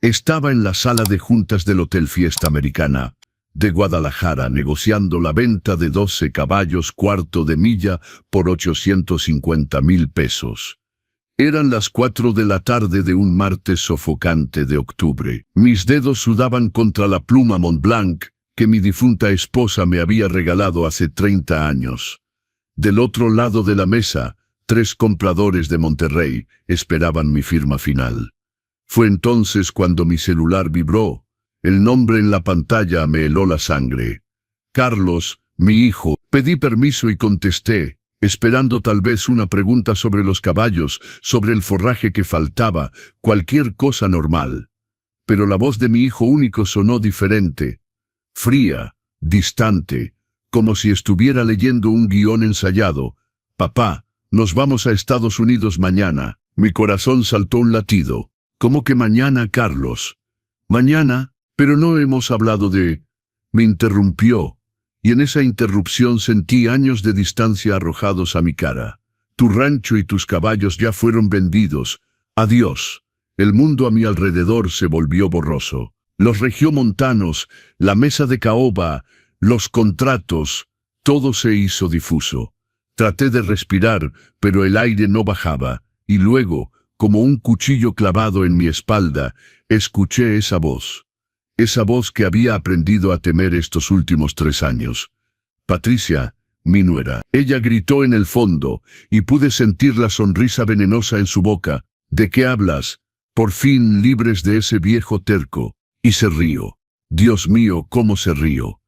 Estaba en la sala de juntas del Hotel Fiesta Americana de Guadalajara negociando la venta de 12 caballos cuarto de milla por 850,000 pesos. Eran las 4 de la tarde de un martes sofocante de octubre. Mis dedos sudaban contra la pluma Montblanc que mi difunta esposa me había regalado hace 30 años. Del otro lado de la mesa, 3 compradores de Monterrey esperaban mi firma final. Fue entonces cuando mi celular vibró. El nombre en la pantalla me heló la sangre. Carlos, mi hijo. Pedí permiso y contesté, esperando tal vez una pregunta sobre los caballos, sobre el forraje que faltaba, cualquier cosa normal. Pero la voz de mi hijo único sonó diferente, fría, distante, como si estuviera leyendo un guión ensayado. Papá, nos vamos a Estados Unidos mañana. Mi corazón saltó un latido. ¿Cómo que mañana, Carlos? ¿Mañana? Pero no hemos hablado de... Me interrumpió, y en esa interrupción sentí años de distancia arrojados a mi cara. Tu rancho y tus caballos ya fueron vendidos. Adiós. El mundo a mi alrededor se volvió borroso. Los regiomontanos, la mesa de caoba, los contratos, todo se hizo difuso. Traté de respirar, pero el aire no bajaba, y luego, como un cuchillo clavado en mi espalda, escuché esa voz que había aprendido a temer estos últimos 3 años. Patricia, mi nuera. Ella gritó en el fondo, y pude sentir la sonrisa venenosa en su boca. ¿De qué hablas? Por fin libres de ese viejo terco. Y se rió. Dios mío, cómo se rió.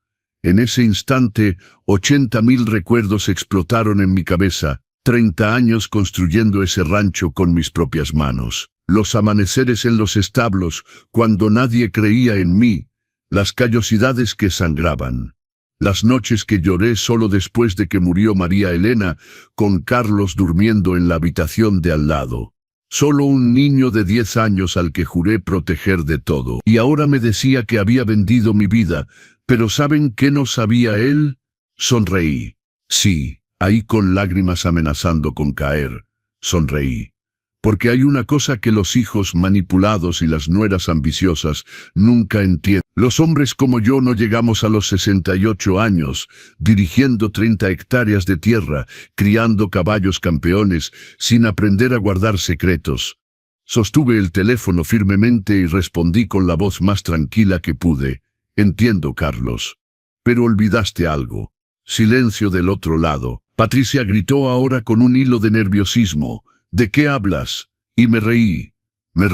En ese instante, 80,000 recuerdos explotaron en mi cabeza. 30 años construyendo ese rancho con mis propias manos. Los amaneceres en los establos, cuando nadie creía en mí. Las callosidades que sangraban. Las noches que lloré solo después de que murió María Elena, con Carlos durmiendo en la habitación de al lado. Solo un niño de 10 años al que juré proteger de todo. Y ahora me decía que había vendido mi vida, pero ¿saben qué no sabía él? Sonreí. Sí, ahí con lágrimas amenazando con caer. Sonreí. Porque hay una cosa que los hijos manipulados y las nueras ambiciosas nunca entienden. Los hombres como yo no llegamos a los 68 años, dirigiendo 30 hectáreas de tierra, criando caballos campeones, sin aprender a guardar secretos. Sostuve el teléfono firmemente y respondí con la voz más tranquila que pude. Entiendo, Carlos. Pero olvidaste algo. Silencio del otro lado. Patricia gritó ahora con un hilo de nerviosismo. ¿De qué hablas? Y me reí. Me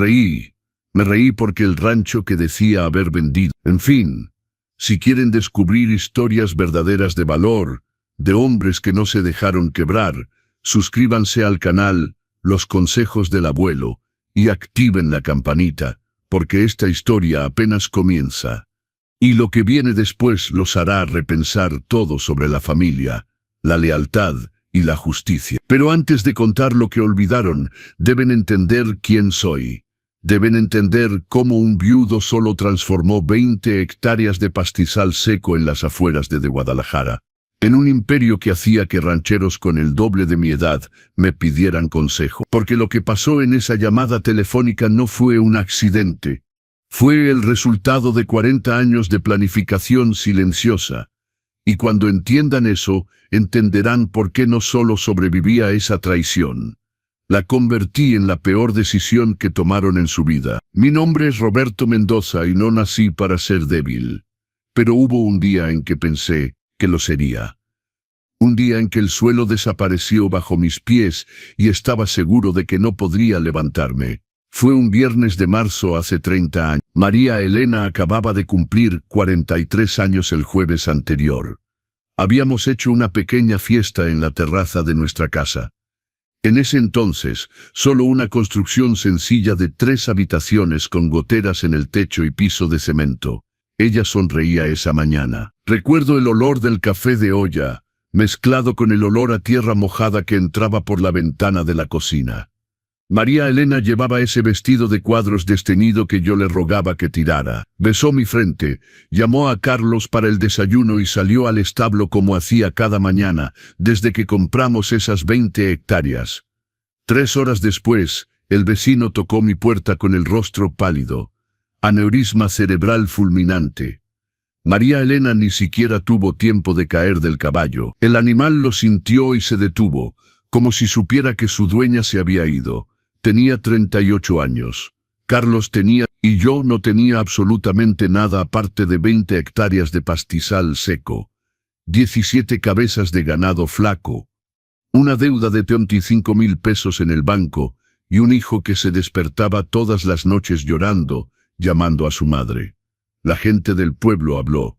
reí porque el rancho que decía haber vendido. En fin, si quieren descubrir historias verdaderas de valor, de hombres que no se dejaron quebrar, suscríbanse al canal Los Consejos del Abuelo y activen la campanita, porque esta historia apenas comienza. Y lo que viene después los hará repensar todo sobre la familia, la lealtad y la justicia. Pero antes de contar lo que olvidaron, deben entender quién soy. Deben entender cómo un viudo solo transformó 20 hectáreas de pastizal seco en las afueras de Guadalajara, en un imperio que hacía que rancheros con el doble de mi edad me pidieran consejo. Porque lo que pasó en esa llamada telefónica no fue un accidente. Fue el resultado de 40 años de planificación silenciosa. Y cuando entiendan eso, entenderán por qué no solo sobreviví a esa traición. La convertí en la peor decisión que tomaron en su vida. Mi nombre es Roberto Mendoza y no nací para ser débil. Pero hubo un día en que pensé que lo sería. Un día en que el suelo desapareció bajo mis pies y estaba seguro de que no podría levantarme. Fue un viernes de marzo hace 30 años. María Elena acababa de cumplir 43 años el jueves anterior. Habíamos hecho una pequeña fiesta en la terraza de nuestra casa. En ese entonces, solo una construcción sencilla de 3 habitaciones con goteras en el techo y piso de cemento. Ella sonreía esa mañana. Recuerdo el olor del café de olla, mezclado con el olor a tierra mojada que entraba por la ventana de la cocina. María Elena llevaba ese vestido de cuadros desteñido que yo le rogaba que tirara. Besó mi frente, llamó a Carlos para el desayuno y salió al establo como hacía cada mañana, desde que compramos esas 20 hectáreas. 3 horas después, el vecino tocó mi puerta con el rostro pálido. Aneurisma cerebral fulminante. María Elena ni siquiera tuvo tiempo de caer del caballo. El animal lo sintió y se detuvo, como si supiera que su dueña se había ido. Tenía 38 años. Carlos tenía, y yo no tenía absolutamente nada aparte de 20 hectáreas de pastizal seco, 17 cabezas de ganado flaco, una deuda de 25.000 pesos en el banco y un hijo que se despertaba todas las noches llorando, llamando a su madre. La gente del pueblo habló.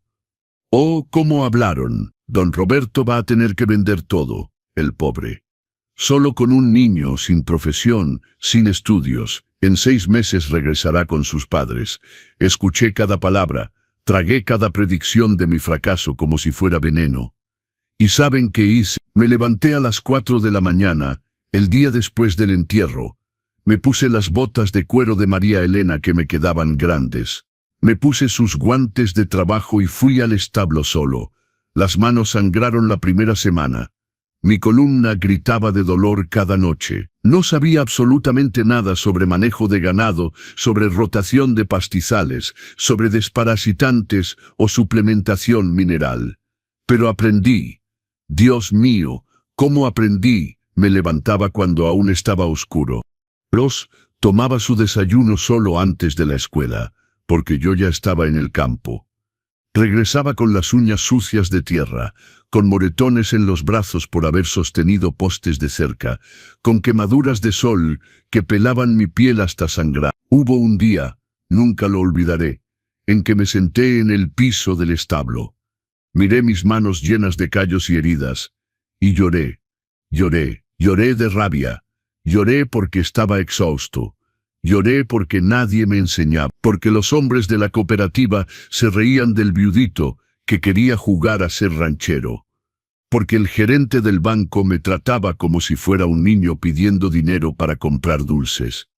Oh, ¿cómo hablaron? Don Roberto va a tener que vender todo, el pobre. Solo con un niño, sin profesión, sin estudios, en 6 meses regresará con sus padres. Escuché cada palabra, tragué cada predicción de mi fracaso como si fuera veneno. ¿Y saben qué hice? Me levanté a las 4 de la mañana, el día después del entierro. Me puse las botas de cuero de María Elena que me quedaban grandes. Me puse sus guantes de trabajo y fui al establo solo. Las manos sangraron la primera semana. Mi columna gritaba de dolor cada noche. No sabía absolutamente nada sobre manejo de ganado, sobre rotación de pastizales, sobre desparasitantes o suplementación mineral. Pero aprendí. Dios mío, ¿cómo aprendí? Me levantaba cuando aún estaba oscuro. Carlos tomaba su desayuno solo antes de la escuela, porque yo ya estaba en el campo. Regresaba con las uñas sucias de tierra, con moretones en los brazos por haber sostenido postes de cerca, con quemaduras de sol que pelaban mi piel hasta sangrar. Hubo un día, nunca lo olvidaré, en que me senté en el piso del establo. Miré mis manos llenas de callos y heridas, y lloré, lloré de rabia, lloré porque estaba exhausto. Lloré porque nadie me enseñaba, porque los hombres de la cooperativa se reían del viudito que quería jugar a ser ranchero, porque el gerente del banco me trataba como si fuera un niño pidiendo dinero para comprar dulces.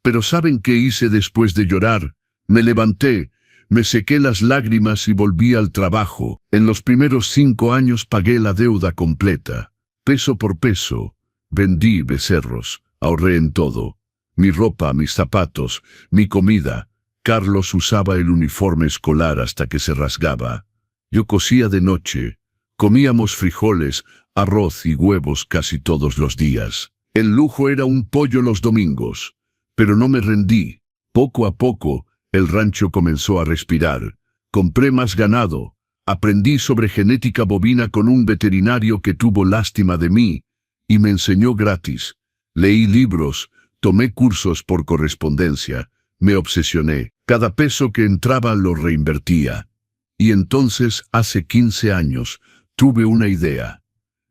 Pero ¿saben qué hice después de llorar? Me levanté, me sequé las lágrimas y volví al trabajo. En los primeros 5 años pagué la deuda completa, peso por peso, vendí becerros, ahorré en todo. Mi ropa, mis zapatos, mi comida. Carlos usaba el uniforme escolar hasta que se rasgaba. Yo cosía de noche. Comíamos frijoles, arroz y huevos casi todos los días. El lujo era un pollo los domingos. Pero no me rendí. Poco a poco, el rancho comenzó a respirar. Compré más ganado. Aprendí sobre genética bovina con un veterinario que tuvo lástima de mí y me enseñó gratis. Leí libros. Tomé cursos por correspondencia, me obsesioné. Cada peso que entraba lo reinvertía. Y entonces, hace 15 años, tuve una idea.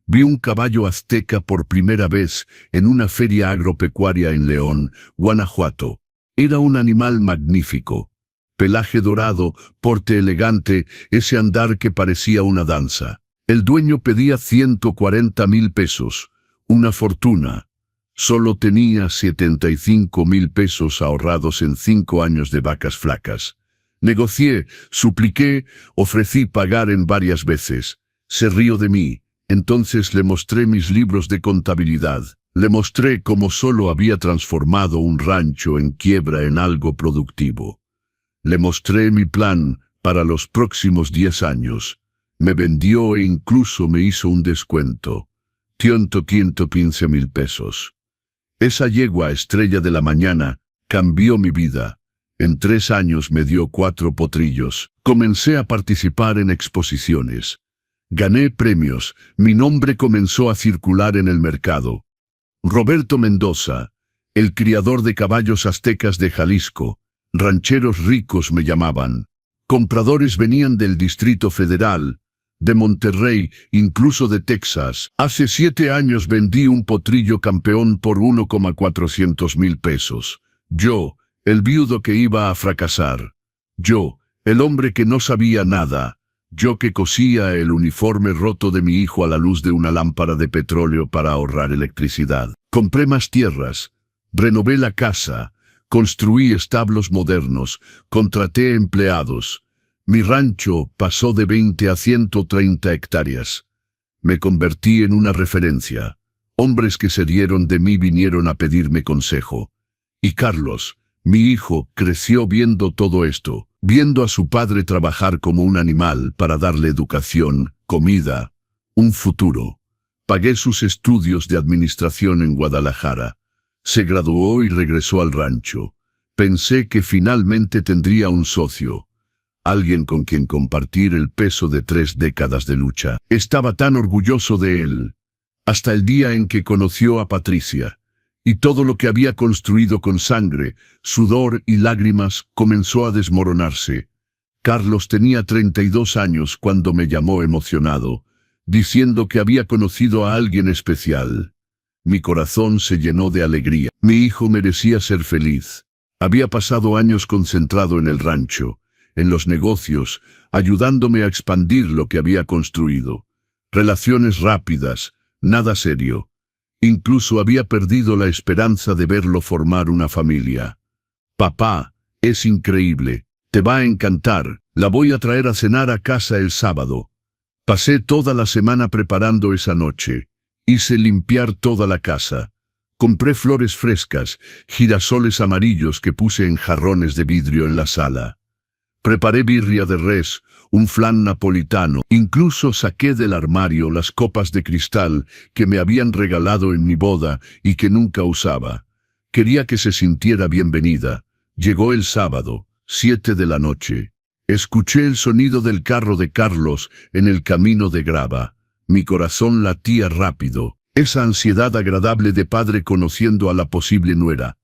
Vi un caballo azteca por primera vez en una feria agropecuaria en León, Guanajuato. Era un animal magnífico. Pelaje dorado, porte elegante, ese andar que parecía una danza. El dueño pedía 140.000 pesos, una fortuna. Solo tenía 75.000 pesos ahorrados en 5 años de vacas flacas. Negocié, supliqué, ofrecí pagar en varias veces. Se rió de mí. Entonces le mostré mis libros de contabilidad. Le mostré cómo solo había transformado un rancho en quiebra en algo productivo. Le mostré mi plan para los próximos 10 años. Me vendió e incluso me hizo un descuento. 115.000 pesos. Esa yegua estrella de la mañana cambió mi vida. En 3 años me dio 4 potrillos. Comencé a participar en exposiciones. Gané premios. Mi nombre comenzó a circular en el mercado. Roberto Mendoza, el criador de caballos aztecas de Jalisco. Rancheros ricos me llamaban. Compradores venían del Distrito Federal, de Monterrey, incluso de Texas. Hace 7 años vendí un potrillo campeón por 1,400.000 pesos. Yo, el viudo que iba a fracasar. Yo, el hombre que no sabía nada. Yo que cosía el uniforme roto de mi hijo a la luz de una lámpara de petróleo para ahorrar electricidad. Compré más tierras. Renové la casa. Construí establos modernos. Contraté empleados. Mi rancho pasó de 20 a 130 hectáreas. Me convertí en una referencia. Hombres que se dieron de mí vinieron a pedirme consejo. Y Carlos, Mi hijo creció viendo todo esto, viendo a su padre trabajar como un animal para darle educación, comida, un futuro. Pagué sus estudios de administración en Guadalajara. Se graduó y regresó al rancho. Pensé que finalmente tendría un socio, alguien con quien compartir el peso de 3 décadas de lucha. Estaba tan orgulloso de él, hasta el día en que conoció a Patricia. Y todo lo que había construido con sangre, sudor y lágrimas comenzó a desmoronarse. Carlos tenía 32 años cuando me llamó emocionado, diciendo que había conocido a alguien especial. Mi corazón se llenó de alegría. Mi hijo merecía ser feliz. Había pasado años concentrado en el rancho, en los negocios, ayudándome a expandir lo que había construido. Relaciones rápidas, nada serio. Incluso había perdido la esperanza de verlo formar una familia. Papá, es increíble. Te va a encantar. La voy a traer a cenar a casa el sábado. Pasé toda la semana preparando esa noche. Hice limpiar toda la casa. Compré flores frescas, girasoles amarillos que puse en jarrones de vidrio en la sala. Preparé birria de res, un flan napolitano. Incluso saqué del armario las copas de cristal que me habían regalado en mi boda y que nunca usaba. Quería que se sintiera bienvenida. Llegó el sábado, 7 de la noche. Escuché el sonido del carro de Carlos en el camino de grava. Mi corazón latía rápido. Esa ansiedad agradable de padre conociendo a la posible nuera.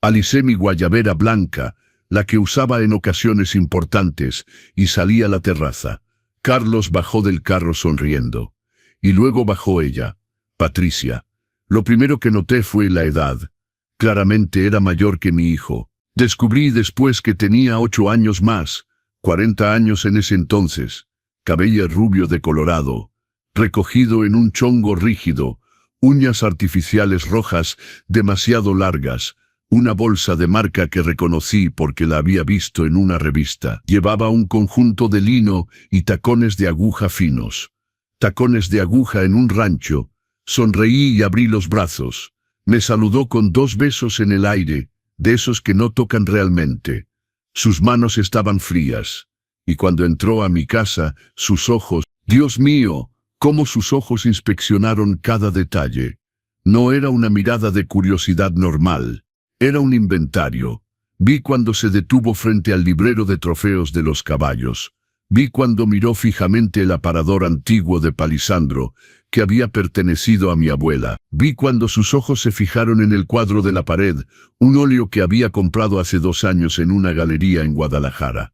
Alicé mi guayabera blanca, la que usaba en ocasiones importantes, y salí a la terraza. Carlos bajó del carro sonriendo. Y luego bajó ella, Patricia. Lo primero que noté fue la edad. Claramente era mayor que mi hijo. Descubrí después que tenía 8 años más, 40 años en ese entonces. Cabello rubio de colorado, recogido en un chongo rígido, uñas artificiales rojas demasiado largas, una bolsa de marca que reconocí porque la había visto en una revista. Llevaba un conjunto de lino y tacones de aguja finos. Tacones de aguja en un rancho. Sonreí y abrí los brazos. Me saludó con 2 besos en el aire, de esos que no tocan realmente. Sus manos estaban frías. Y cuando entró a mi casa, sus ojos, Dios mío, cómo sus ojos inspeccionaron cada detalle. No era una mirada de curiosidad normal. Era un inventario. Vi cuando se detuvo frente al librero de trofeos de los caballos. Vi cuando miró fijamente el aparador antiguo de Palisandro, que había pertenecido a mi abuela. Vi cuando sus ojos se fijaron en el cuadro de la pared, un óleo que había comprado hace 2 años en una galería en Guadalajara.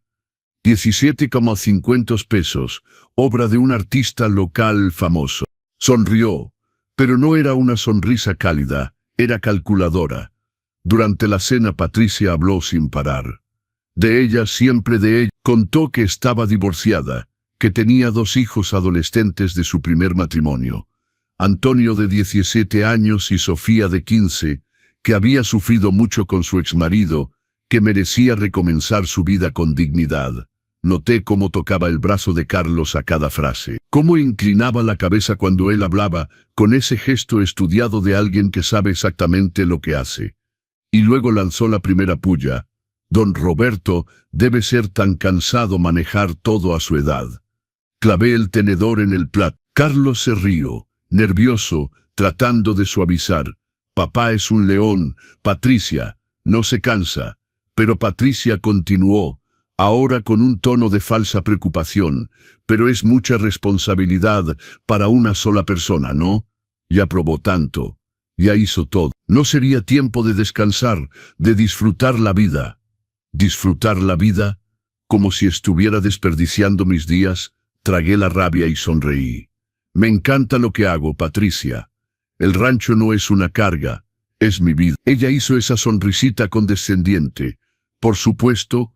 17,50 pesos, obra de un artista local famoso. Sonrió, pero no era una sonrisa cálida, era calculadora. Durante la cena Patricia habló sin parar. De ella, siempre de ella. Contó que estaba divorciada, que tenía 2 hijos adolescentes de su primer matrimonio. Antonio de 17 años y Sofía de 15, que había sufrido mucho con su exmarido, que merecía recomenzar su vida con dignidad. Noté cómo tocaba el brazo de Carlos a cada frase, cómo inclinaba la cabeza cuando él hablaba, con ese gesto estudiado de alguien que sabe exactamente lo que hace. Y luego lanzó la primera puya. Don Roberto debe ser tan cansado manejar todo a su edad. Clavé el tenedor en el plato. Carlos se rió, nervioso, tratando de suavizar. Papá es un león, Patricia, no se cansa. Pero Patricia continuó, ahora con un tono de falsa preocupación. Pero es mucha responsabilidad para una sola persona, ¿no? Ya probó tanto. Ya hizo todo. ¿No sería tiempo de descansar, de disfrutar la vida? ¿Disfrutar la vida? Como si estuviera desperdiciando mis días, tragué la rabia y sonreí. Me encanta lo que hago, Patricia. El rancho no es una carga, es mi vida. Ella hizo esa sonrisita condescendiente. Por supuesto,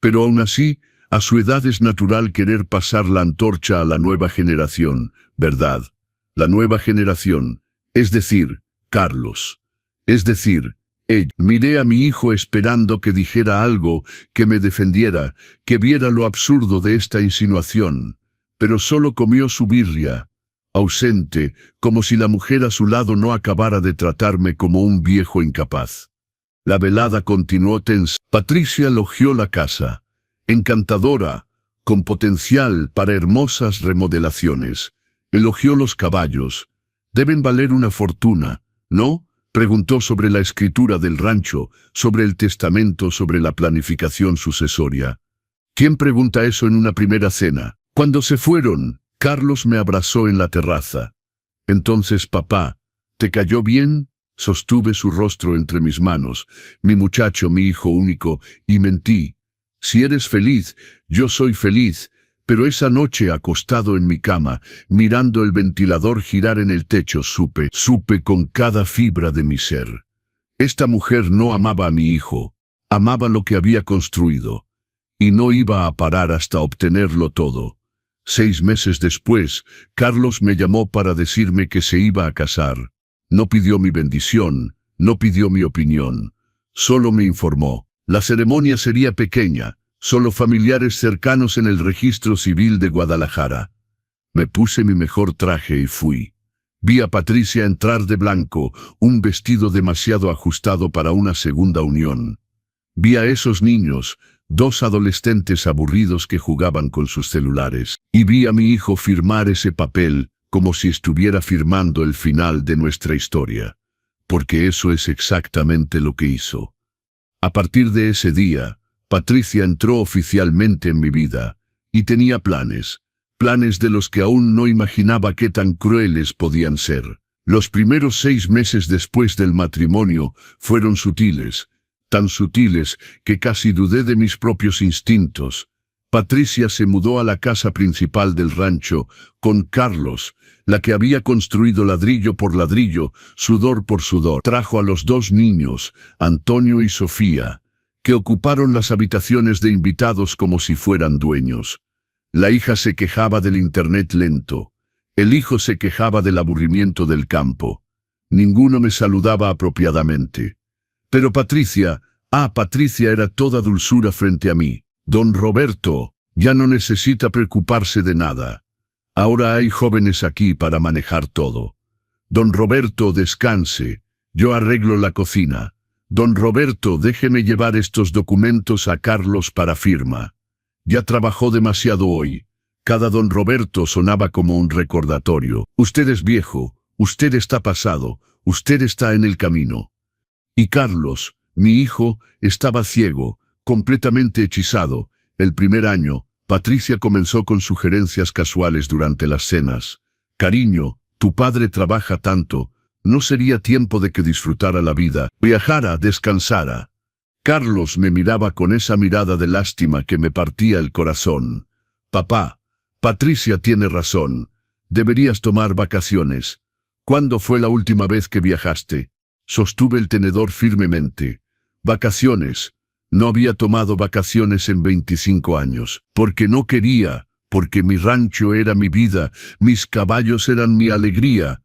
pero aún así, a su edad es natural querer pasar la antorcha a la nueva generación, ¿verdad? La nueva generación. Es decir, Carlos. Es decir, ella. Miré a mi hijo esperando que dijera algo, que me defendiera, que viera lo absurdo de esta insinuación. Pero solo comió su birria, ausente, como si la mujer a su lado no acabara de tratarme como un viejo incapaz. La velada continuó tensa. Patricia elogió la casa. Encantadora, con potencial para hermosas remodelaciones. Elogió los caballos. Deben valer una fortuna, ¿no? Preguntó sobre la escritura del rancho, sobre el testamento, sobre la planificación sucesoria. ¿Quién pregunta eso en una primera cena? Cuando se fueron, Carlos me abrazó en la terraza. Entonces, papá, ¿te cayó bien? Sostuve su rostro entre mis manos, mi muchacho, mi hijo único, y mentí. Si eres feliz, yo soy feliz, pero esa noche acostado en mi cama, mirando el ventilador girar en el techo, supe con cada fibra de mi ser. Esta mujer no amaba a mi hijo, amaba lo que había construido, y no iba a parar hasta obtenerlo todo. 6 meses después, Carlos me llamó para decirme que se iba a casar. No pidió mi bendición, no pidió mi opinión, solo me informó. La ceremonia sería pequeña, solo familiares cercanos en el registro civil de Guadalajara. Me puse mi mejor traje y fui. Vi a Patricia entrar de blanco, un vestido demasiado ajustado para una segunda unión. Vi a esos niños, 2 adolescentes aburridos que jugaban con sus celulares, y vi a mi hijo firmar ese papel, como si estuviera firmando el final de nuestra historia, porque eso es exactamente lo que hizo. A partir de ese día, Patricia entró oficialmente en mi vida, y tenía planes de los que aún no imaginaba qué tan crueles podían ser. Los primeros 6 meses después del matrimonio fueron sutiles, tan sutiles que casi dudé de mis propios instintos. Patricia se mudó a la casa principal del rancho, con Carlos, la que había construido ladrillo por ladrillo, sudor por sudor. Trajo a los 2 niños, Antonio y Sofía, que ocuparon las habitaciones de invitados como si fueran dueños. La hija se quejaba del internet lento. El hijo se quejaba del aburrimiento del campo. Ninguno me saludaba apropiadamente. Pero Patricia era toda dulzura frente a mí. Don Roberto ya no necesita preocuparse de nada. Ahora hay jóvenes aquí para manejar todo. Don Roberto, descanse. Yo arreglo la cocina. Don Roberto, déjeme llevar estos documentos a Carlos para firma. Ya trabajó demasiado hoy. Cada Don Roberto sonaba como un recordatorio. Usted es viejo, usted está pasado, usted está en el camino. Y Carlos, mi hijo, estaba ciego, completamente hechizado. El primer año, Patricia comenzó con sugerencias casuales durante las cenas. Cariño, tu padre trabaja tanto, ¿no sería tiempo de que disfrutara la vida, viajara, descansara? Carlos me miraba con esa mirada de lástima que me partía el corazón. Papá, Patricia tiene razón, deberías tomar vacaciones. ¿Cuándo fue la última vez que viajaste? Sostuve el tenedor firmemente. Vacaciones. No había tomado vacaciones en 25 años, porque no quería, porque mi rancho era mi vida, mis caballos eran mi alegría.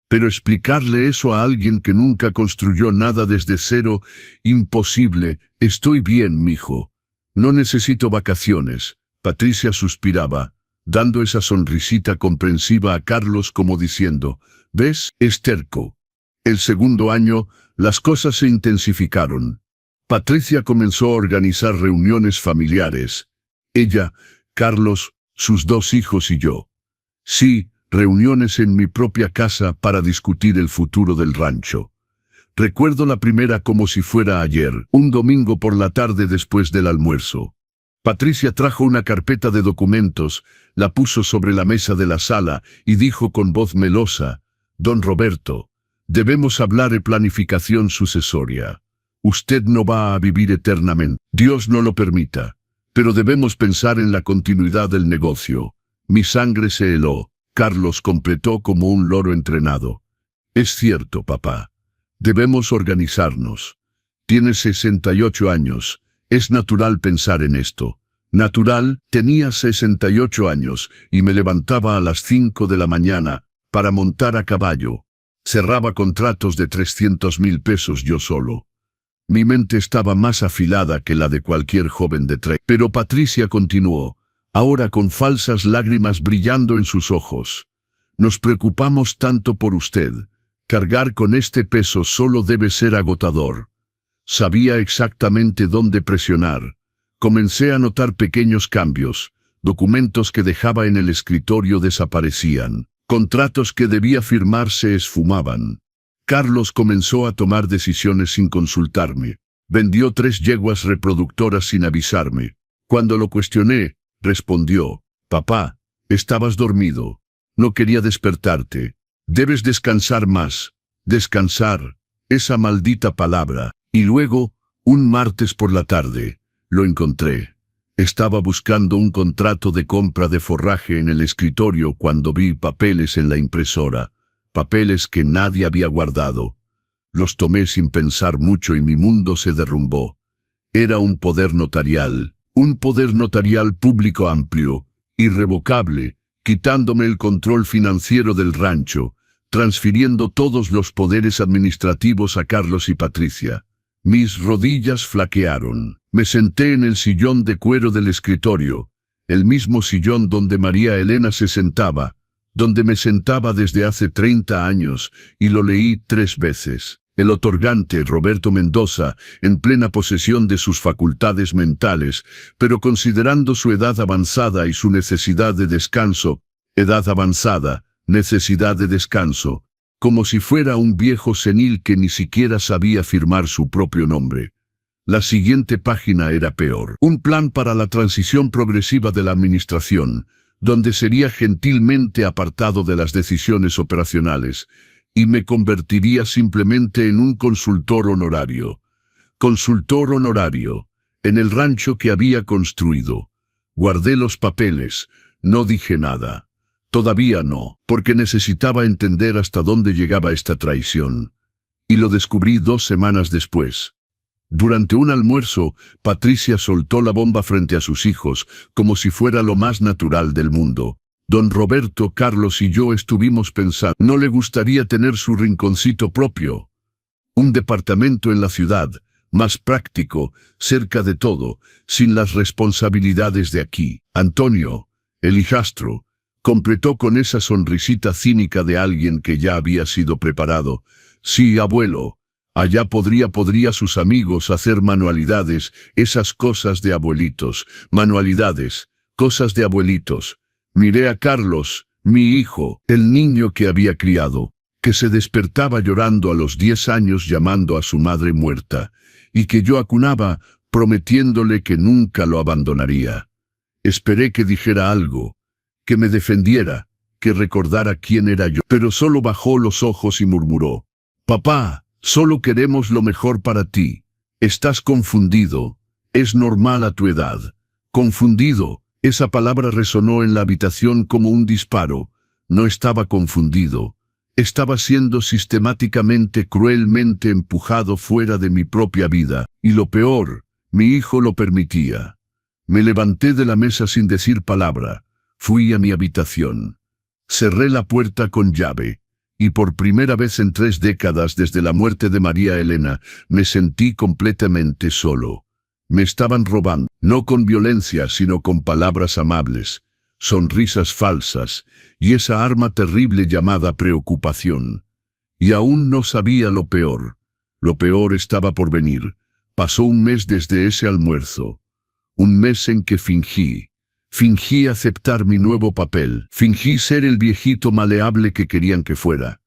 Pero explicarle eso a alguien que nunca construyó nada desde cero, imposible. Estoy bien, mijo. No necesito vacaciones. Patricia suspiraba, dando esa sonrisita comprensiva a Carlos como diciendo, ¿ves? Es terco. El segundo año, las cosas se intensificaron. Patricia comenzó a organizar reuniones familiares. Ella, Carlos, sus 2 hijos y yo. Sí, reuniones en mi propia casa para discutir el futuro del rancho. Recuerdo la primera como si fuera ayer, un domingo por la tarde después del almuerzo. Patricia trajo una carpeta de documentos, la puso sobre la mesa de la sala y dijo con voz melosa, Don Roberto, debemos hablar de planificación sucesoria. Usted no va a vivir eternamente, Dios no lo permita, pero debemos pensar en la continuidad del negocio. Mi sangre se heló. Carlos completó como un loro entrenado. Es cierto, papá. Debemos organizarnos. Tienes 68 años. Es natural pensar en esto. Natural, tenía 68 años y me levantaba a las 5 de la mañana para montar a caballo. Cerraba contratos de 300,000 pesos yo solo. Mi mente estaba más afilada que la de cualquier joven de 30. Pero Patricia continuó, ahora con falsas lágrimas brillando en sus ojos. Nos preocupamos tanto por usted. Cargar con este peso solo debe ser agotador. Sabía exactamente dónde presionar. Comencé a notar pequeños cambios. Documentos que dejaba en el escritorio desaparecían. Contratos que debía firmar se esfumaban. Carlos comenzó a tomar decisiones sin consultarme. Vendió 3 yeguas reproductoras sin avisarme. Cuando lo cuestioné, respondió: «Papá, estabas dormido. No quería despertarte. Debes descansar más». Descansar, esa maldita palabra. Y luego, un martes por la tarde, lo encontré. Estaba buscando un contrato de compra de forraje en el escritorio cuando vi papeles en la impresora. Papeles que nadie había guardado. Los tomé sin pensar mucho y mi mundo se derrumbó. Era un poder notarial público amplio, irrevocable, quitándome el control financiero del rancho, transfiriendo todos los poderes administrativos a Carlos y Patricia. Mis rodillas flaquearon. Me senté en el sillón de cuero del escritorio, el mismo sillón donde María Elena se sentaba, donde me sentaba desde hace 30 años, y lo leí 3 veces. El otorgante, Roberto Mendoza, en plena posesión de sus facultades mentales, pero considerando su edad avanzada y su necesidad de descanso, como si fuera un viejo senil que ni siquiera sabía firmar su propio nombre. La siguiente página era peor. Un plan para la transición progresiva de la administración, donde sería gentilmente apartado de las decisiones operacionales, y me convertiría simplemente en un consultor honorario. Consultor honorario, en el rancho que había construido. Guardé los papeles, no dije nada. Todavía no, porque necesitaba entender hasta dónde llegaba esta traición. Y lo descubrí 2 semanas después. Durante un almuerzo, Patricia soltó la bomba frente a sus hijos, como si fuera lo más natural del mundo. Don Roberto, Carlos y yo estuvimos pensando, ¿no le gustaría tener su rinconcito propio? Un departamento en la ciudad, más práctico, cerca de todo, sin las responsabilidades de aquí. Antonio, el hijastro, completó con esa sonrisita cínica de alguien que ya había sido preparado. Sí, abuelo. Allá podría sus amigos hacer manualidades, esas cosas de abuelitos, manualidades, cosas de abuelitos. Miré a Carlos, mi hijo, el niño que había criado, que se despertaba llorando a los 10 años llamando a su madre muerta, y que yo acunaba, prometiéndole que nunca lo abandonaría. Esperé que dijera algo, que me defendiera, que recordara quién era yo, pero solo bajó los ojos y murmuró: «Papá, solo queremos lo mejor para ti. Estás confundido. Es normal a tu edad». Confundido. Esa palabra resonó en la habitación como un disparo. No estaba confundido. Estaba siendo sistemáticamente, cruelmente empujado fuera de mi propia vida. Y lo peor, mi hijo lo permitía. Me levanté de la mesa sin decir palabra. Fui a mi habitación. Cerré la puerta con llave. Y por primera vez en 3 décadas desde la muerte de María Elena, me sentí completamente solo. Me estaban robando, no con violencia, sino con palabras amables, sonrisas falsas, y esa arma terrible llamada preocupación. Y aún no sabía lo peor. Lo peor estaba por venir. Pasó un mes desde ese almuerzo. Un mes en que fingí aceptar mi nuevo papel. Fingí ser el viejito maleable que querían que fuera.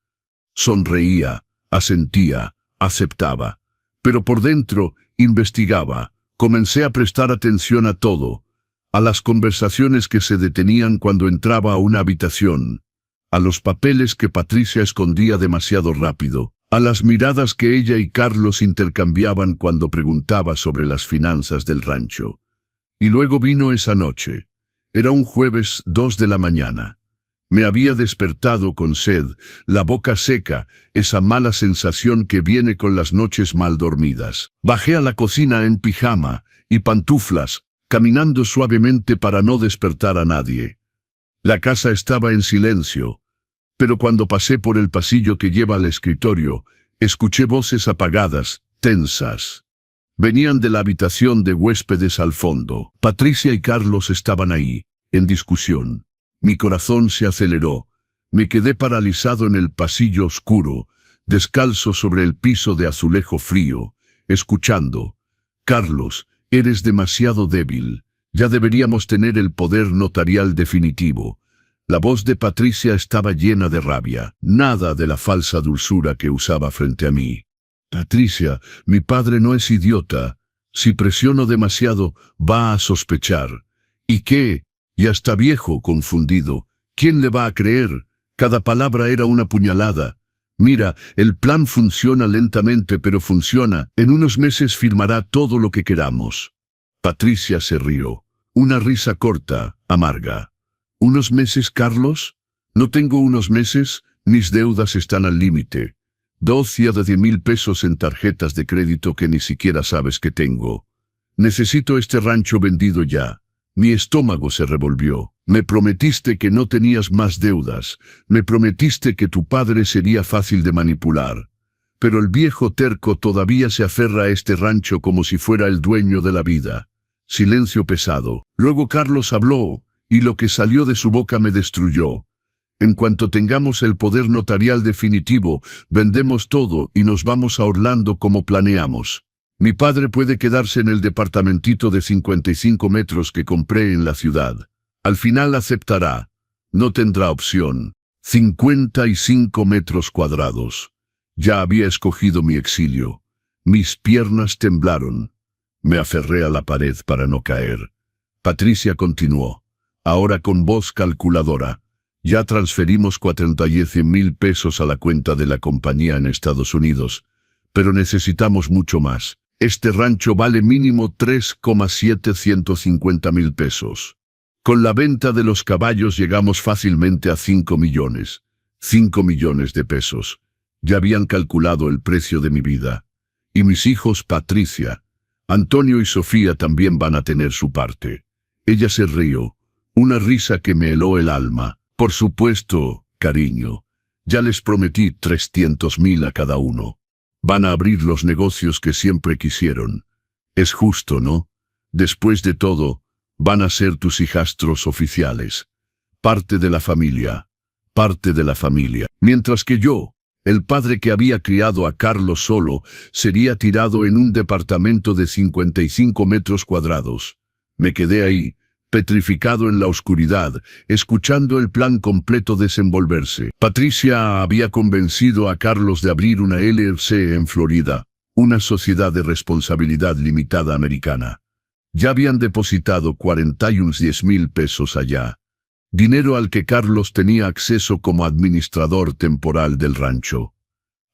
Sonreía, asentía, aceptaba. Pero por dentro, investigaba. Comencé a prestar atención a todo. A las conversaciones que se detenían cuando entraba a una habitación. A los papeles que Patricia escondía demasiado rápido. A las miradas que ella y Carlos intercambiaban cuando preguntaba sobre las finanzas del rancho. Y luego vino esa noche. Era un jueves 2 de la mañana. Me había despertado con sed, la boca seca, esa mala sensación que viene con las noches mal dormidas. Bajé a la cocina en pijama y pantuflas, caminando suavemente para no despertar a nadie. La casa estaba en silencio, pero cuando pasé por el pasillo que lleva al escritorio, escuché voces apagadas, tensas. Venían de la habitación de huéspedes al fondo. Patricia y Carlos estaban ahí, en discusión. Mi corazón se aceleró. Me quedé paralizado en el pasillo oscuro, descalzo sobre el piso de azulejo frío, escuchando. Carlos, eres demasiado débil. Ya deberíamos tener el poder notarial definitivo. La voz de Patricia estaba llena de rabia, nada de la falsa dulzura que usaba frente a mí. Patricia, mi padre no es idiota. Si presiono demasiado, va a sospechar. ¿Y qué? Ya está viejo, confundido. ¿Quién le va a creer? Cada palabra era una puñalada. Mira, el plan funciona lentamente, pero funciona. En unos meses firmará todo lo que queramos. Patricia se rió. Una risa corta, amarga. ¿Unos meses, Carlos? No tengo unos meses, mis deudas están al límite. 10.000 pesos en tarjetas de crédito que ni siquiera sabes que tengo. Necesito este rancho vendido ya. Mi estómago se revolvió. Me prometiste que no tenías más deudas. Me prometiste que tu padre sería fácil de manipular. Pero el viejo terco todavía se aferra a este rancho como si fuera el dueño de la vida. Silencio pesado. Luego Carlos habló, y lo que salió de su boca me destruyó. En cuanto tengamos el poder notarial definitivo, vendemos todo y nos vamos a Orlando como planeamos. Mi padre puede quedarse en el departamentito de 55 metros que compré en la ciudad. Al final aceptará. No tendrá opción. 55 metros cuadrados. Ya había escogido mi exilio. Mis piernas temblaron. Me aferré a la pared para no caer. Patricia continuó. Ahora con voz calculadora. Ya transferimos 47.000 pesos a la cuenta de la compañía en Estados Unidos. Pero necesitamos mucho más. Este rancho vale mínimo 3,750.000 pesos. Con la venta de los caballos llegamos fácilmente a 5 millones. 5 millones de pesos. Ya habían calculado el precio de mi vida. Y mis hijos Patricia, Antonio y Sofía también van a tener su parte. Ella se rió. Una risa que me heló el alma. Por supuesto, cariño. Ya les prometí 300.000 a cada uno. Van a abrir los negocios que siempre quisieron. Es justo, ¿no? Después de todo, van a ser tus hijastros oficiales. Parte de la familia. Parte de la familia. Mientras que yo, el padre que había criado a Carlos solo, sería tirado en un departamento de 55 metros cuadrados. Me quedé ahí, petrificado en la oscuridad, escuchando el plan completo desenvolverse. Patricia había convencido a Carlos de abrir una LLC en Florida, una sociedad de responsabilidad limitada americana. Ya habían depositado 41.000 pesos allá, dinero al que Carlos tenía acceso como administrador temporal del rancho.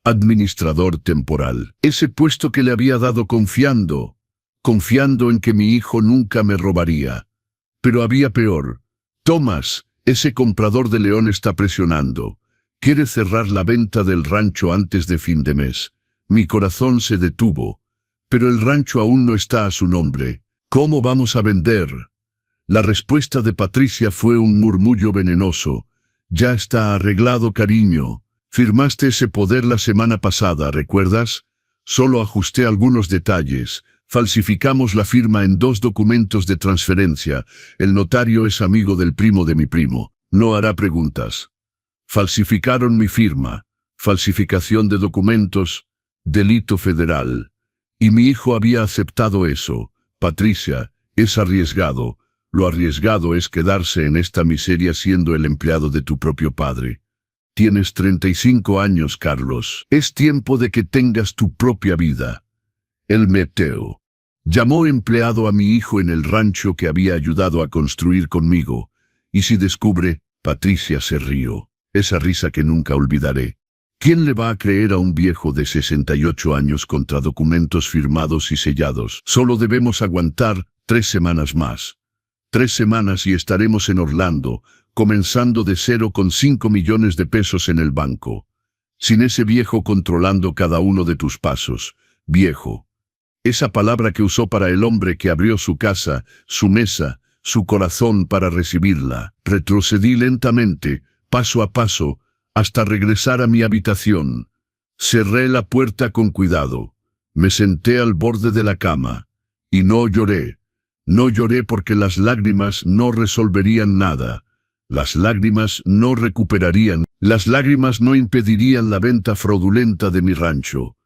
Administrador temporal, ese puesto que le había dado confiando en que mi hijo nunca me robaría. Pero había peor. Thomas, ese comprador de León está presionando. Quiere cerrar la venta del rancho antes de fin de mes. Mi corazón se detuvo. Pero el rancho aún no está a su nombre. ¿Cómo vamos a vender? La respuesta de Patricia fue un murmullo venenoso. Ya está arreglado, cariño. Firmaste ese poder la semana pasada, ¿recuerdas? Solo ajusté algunos detalles. Falsificamos la firma en 2 documentos de transferencia. El notario es amigo del primo de mi primo. No hará preguntas. Falsificaron mi firma. Falsificación de documentos. Delito federal. Y mi hijo había aceptado eso. Patricia, es arriesgado. Lo arriesgado es quedarse en esta miseria siendo el empleado de tu propio padre. Tienes 35 años, Carlos. Es tiempo de que tengas tu propia vida. El meteo. Llamó empleado a mi hijo en el rancho que había ayudado a construir conmigo. Y si descubre, Patricia se rió. Esa risa que nunca olvidaré. ¿Quién le va a creer a un viejo de 68 años contra documentos firmados y sellados? Solo debemos aguantar 3 semanas más. 3 semanas y estaremos en Orlando, comenzando de cero con 5 millones de pesos en el banco. Sin ese viejo controlando cada uno de tus pasos. Viejo. Esa palabra que usó para el hombre que abrió su casa, su mesa, su corazón para recibirla. Retrocedí lentamente, paso a paso, hasta regresar a mi habitación. Cerré la puerta con cuidado. Me senté al borde de la cama. Y no lloré. No lloré porque las lágrimas no resolverían nada. Las lágrimas no recuperarían. Las lágrimas no impedirían la venta fraudulenta de mi rancho.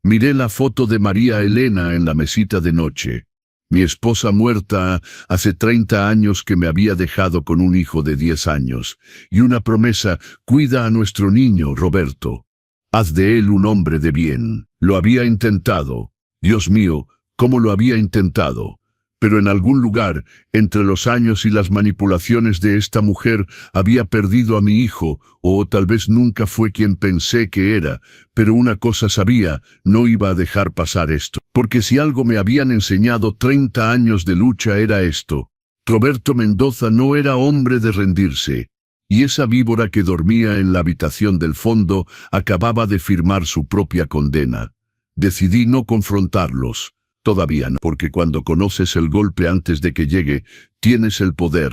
Miré la foto de María Elena en la mesita de noche. Mi esposa muerta hace 30 años que me había dejado con un hijo de 10 años, y una promesa: cuida a nuestro niño, Roberto. Haz de él un hombre de bien. Lo había intentado. Dios mío, cómo lo había intentado. Pero en algún lugar, entre los años y las manipulaciones de esta mujer, había perdido a mi hijo, o tal vez nunca fue quien pensé que era, pero una cosa sabía: no iba a dejar pasar esto. Porque si algo me habían enseñado 30 años de lucha era esto: Roberto Mendoza no era hombre de rendirse. Y esa víbora que dormía en la habitación del fondo acababa de firmar su propia condena. Decidí no confrontarlos. Todavía no, porque cuando conoces el golpe antes de que llegue, tienes el poder,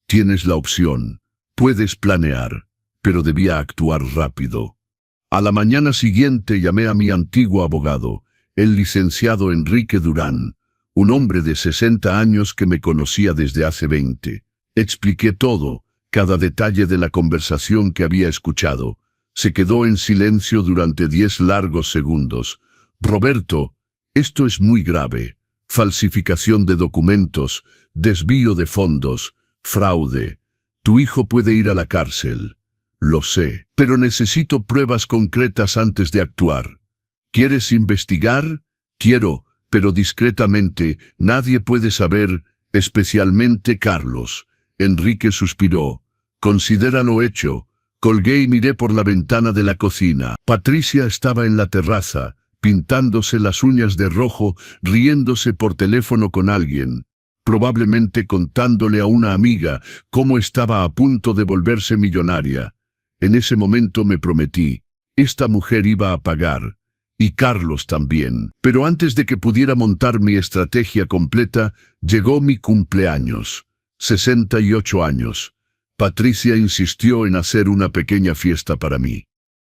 tienes la opción, puedes planear, pero debía actuar rápido. A la mañana siguiente llamé a mi antiguo abogado, el licenciado Enrique Durán, un hombre de 60 años que me conocía desde hace 20. Expliqué todo, cada detalle de la conversación que había escuchado. Se quedó en silencio durante 10 largos segundos. Roberto, esto es muy grave. Falsificación de documentos, desvío de fondos, fraude. Tu hijo puede ir a la cárcel. Lo sé, pero necesito pruebas concretas antes de actuar. ¿Quieres investigar? Quiero, pero discretamente. Nadie puede saber, especialmente Carlos. Enrique suspiró. Considéralo hecho. Colgué y miré por la ventana de la cocina. Patricia estaba en la terraza, pintándose las uñas de rojo, riéndose por teléfono con alguien, probablemente contándole a una amiga cómo estaba a punto de volverse millonaria. En ese momento me prometí: esta mujer iba a pagar, y Carlos también. Pero antes de que pudiera montar mi estrategia completa, llegó mi cumpleaños. 68 años. Patricia insistió en hacer una pequeña fiesta para mí.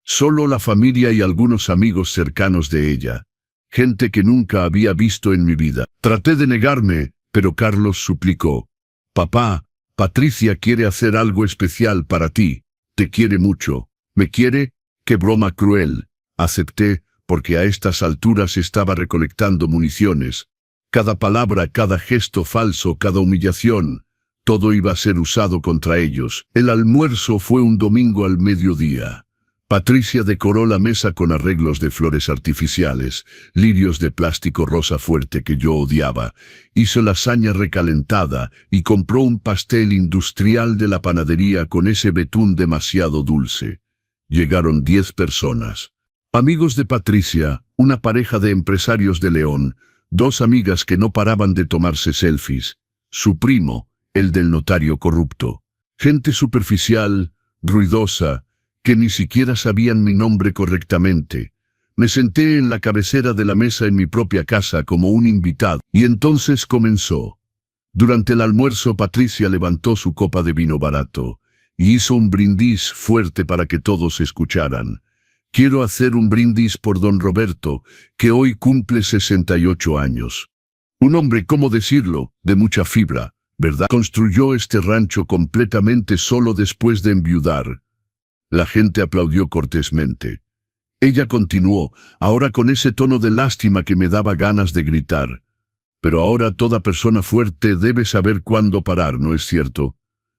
Solo la familia y algunos amigos cercanos de ella. Gente que nunca había visto en mi vida. Traté de negarme, pero Carlos suplicó: papá, Patricia quiere hacer algo especial para ti. Te quiere mucho. ¿Me quiere? ¡Qué broma cruel! Acepté, porque a estas alturas estaba recolectando municiones. Cada palabra, cada gesto falso, cada humillación, todo iba a ser usado contra ellos. El almuerzo fue un domingo al mediodía. Patricia decoró la mesa con arreglos de flores artificiales, lirios de plástico rosa fuerte que yo odiaba. Hizo lasaña recalentada y compró un pastel industrial de la panadería con ese betún demasiado dulce. Llegaron 10 personas. Amigos de Patricia, una pareja de empresarios de León, 2 amigas que no paraban de tomarse selfies, su primo, el del notario corrupto. Gente superficial, ruidosa, que ni siquiera sabían mi nombre correctamente. Me senté en la cabecera de la mesa en mi propia casa como un invitado, y entonces comenzó. Durante el almuerzo Patricia levantó su copa de vino barato, y hizo un brindis fuerte para que todos escucharan. Quiero hacer un brindis por don Roberto, que hoy cumple 68 años. Un hombre, ¿cómo decirlo?, de mucha fibra, ¿verdad? Construyó este rancho completamente solo después de enviudar. La gente aplaudió cortésmente. Ella continuó, ahora con ese tono de lástima que me daba ganas de gritar. Pero ahora toda persona fuerte debe saber cuándo parar, ¿no es cierto?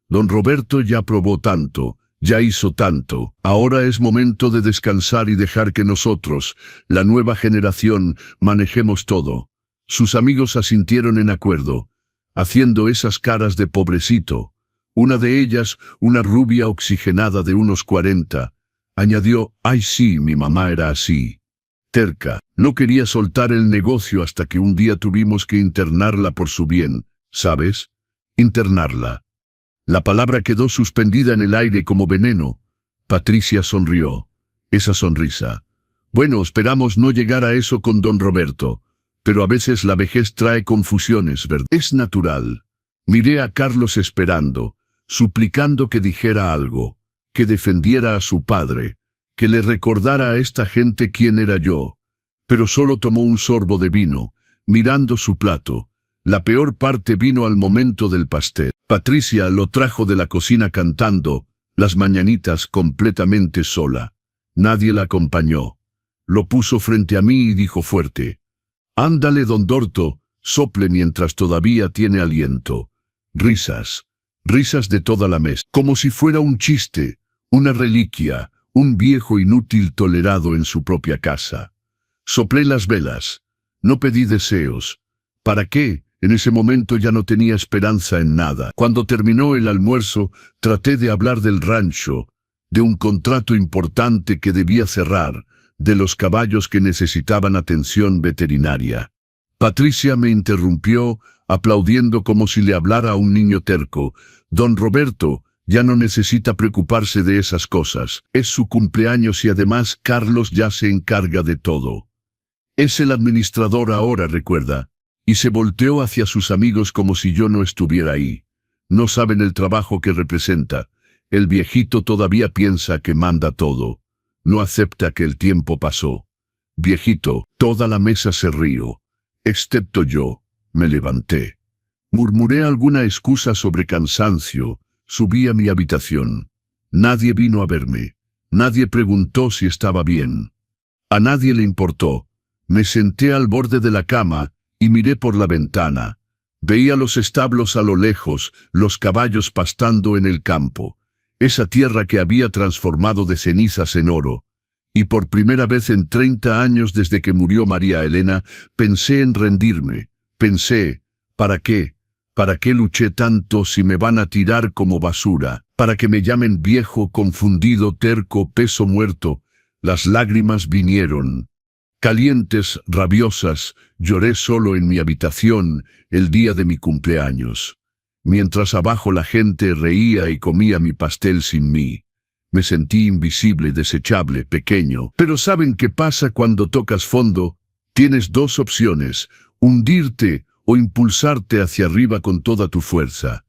Don Roberto ya probó tanto, ya hizo tanto. Ahora es momento de descansar y dejar que nosotros, la nueva generación, manejemos todo. Sus amigos asintieron en acuerdo, haciendo esas caras de pobrecito. Una de ellas, una rubia oxigenada de unos 40, añadió: «Ay sí, mi mamá era así. Terca, no quería soltar el negocio hasta que un día tuvimos que internarla por su bien, ¿sabes? Internarla». La palabra quedó suspendida en el aire como veneno. Patricia sonrió. Esa sonrisa. Bueno, esperamos no llegar a eso con don Roberto, pero a veces la vejez trae confusiones, ¿verdad? Es natural. Miré a Carlos esperando, suplicando que dijera algo, que defendiera a su padre, que le recordara a esta gente quién era yo. Pero solo tomó un sorbo de vino, mirando su plato. La peor parte vino al momento del pastel. Patricia lo trajo de la cocina cantando las mañanitas completamente sola. Nadie la acompañó. Lo puso frente a mí y dijo fuerte: «Ándale, don Dorto, sople mientras todavía tiene aliento». Risas. Risas de toda la mesa. Como si fuera un chiste, una reliquia, un viejo inútil tolerado en su propia casa. Soplé las velas. No pedí deseos. ¿Para qué? En ese momento ya no tenía esperanza en nada. Cuando terminó el almuerzo, traté de hablar del rancho, de un contrato importante que debía cerrar, de los caballos que necesitaban atención veterinaria. Patricia me interrumpió, aplaudiendo como si le hablara a un niño terco. «Don Roberto ya no necesita preocuparse de esas cosas. Es su cumpleaños y además Carlos ya se encarga de todo. Es el administrador ahora, recuerda». Y se volteó hacia sus amigos como si yo no estuviera ahí. No saben el trabajo que representa. El viejito todavía piensa que manda todo. No acepta que el tiempo pasó. Viejito, toda la mesa se rió. Excepto yo. Me levanté. Murmuré alguna excusa sobre cansancio. Subí a mi habitación. Nadie vino a verme. Nadie preguntó si estaba bien. A nadie le importó. Me senté al borde de la cama y miré por la ventana. Veía los establos a lo lejos, los caballos pastando en el campo. Esa tierra que había transformado de cenizas en oro. Y por primera vez en 30 años desde que murió María Elena, pensé en rendirme. Pensé, ¿para qué? ¿Para qué luché tanto si me van a tirar como basura? ¿Para que me llamen viejo, confundido, terco, peso muerto? Las lágrimas vinieron. Calientes, rabiosas, lloré solo en mi habitación el día de mi cumpleaños. Mientras abajo la gente reía y comía mi pastel sin mí. Me sentí invisible, desechable, pequeño. Pero ¿saben qué pasa cuando tocas fondo? Tienes dos opciones: hundirte o impulsarte hacia arriba con toda tu fuerza.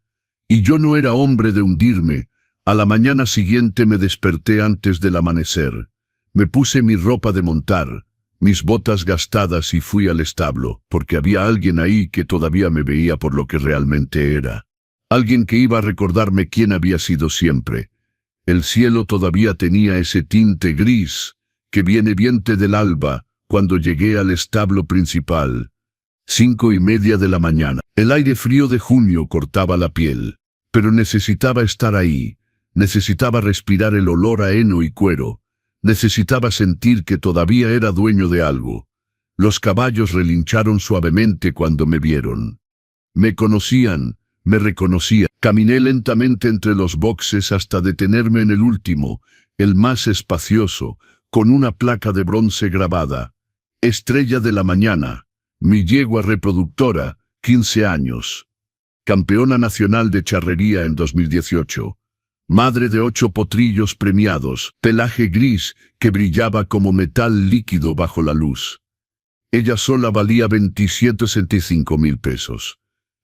Y yo no era hombre de hundirme. A la mañana siguiente me desperté antes del amanecer. Me puse mi ropa de montar, mis botas gastadas y fui al establo, porque había alguien ahí que todavía me veía por lo que realmente era. Alguien que iba a recordarme quién había sido siempre. El cielo todavía tenía ese tinte gris, que viene del alba, cuando llegué al establo principal. 5:30 de la mañana. El aire frío de junio cortaba la piel, pero necesitaba estar ahí. Necesitaba respirar el olor a heno y cuero. Necesitaba sentir que todavía era dueño de algo. Los caballos relincharon suavemente cuando me vieron. Me conocían, me reconocían. Caminé lentamente entre los boxes hasta detenerme en el último, el más espacioso, con una placa de bronce grabada. Estrella de la mañana, mi yegua reproductora, 15 años. Campeona nacional de charrería en 2018. Madre de 8 potrillos premiados, pelaje gris que brillaba como metal líquido bajo la luz. Ella sola valía 27.000 pesos.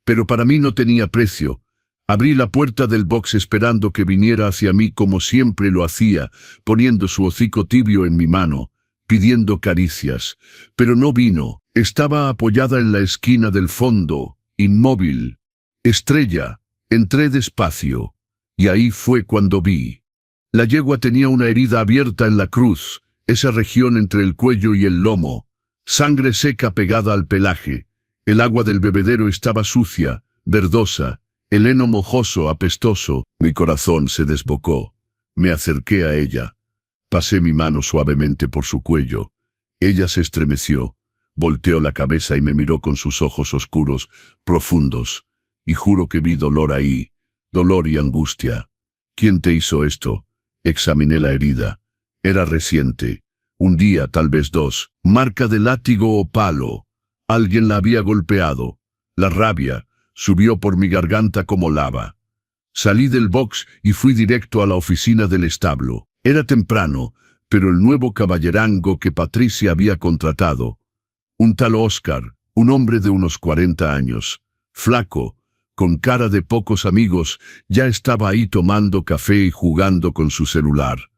Pero para mí no tenía precio. Abrí la puerta del box esperando que viniera hacia mí como siempre lo hacía, poniendo su hocico tibio en mi mano, pidiendo caricias. Pero no vino. Estaba apoyada en la esquina del fondo, inmóvil. Estrella. Entré despacio. Y ahí fue cuando vi. La yegua tenía una herida abierta en la cruz, esa región entre el cuello y el lomo. Sangre seca pegada al pelaje. El agua del bebedero estaba sucia, verdosa, el heno mojoso, apestoso. Mi corazón se desbocó. Me acerqué a ella. Pasé mi mano suavemente por su cuello. Ella se estremeció, volteó la cabeza y me miró con sus ojos oscuros, profundos. Y juro que vi dolor ahí. Dolor y angustia. ¿Quién te hizo esto? Examiné la herida. Era reciente. Un día, tal vez 2. Marca de látigo o palo. Alguien la había golpeado. La rabia subió por mi garganta como lava. Salí del box y fui directo a la oficina del establo. Era temprano, pero el nuevo caballerango que Patricia había contratado, un tal Oscar, un hombre de unos 40 años, flaco, con cara de pocos amigos, ya estaba ahí tomando café y jugando con su celular.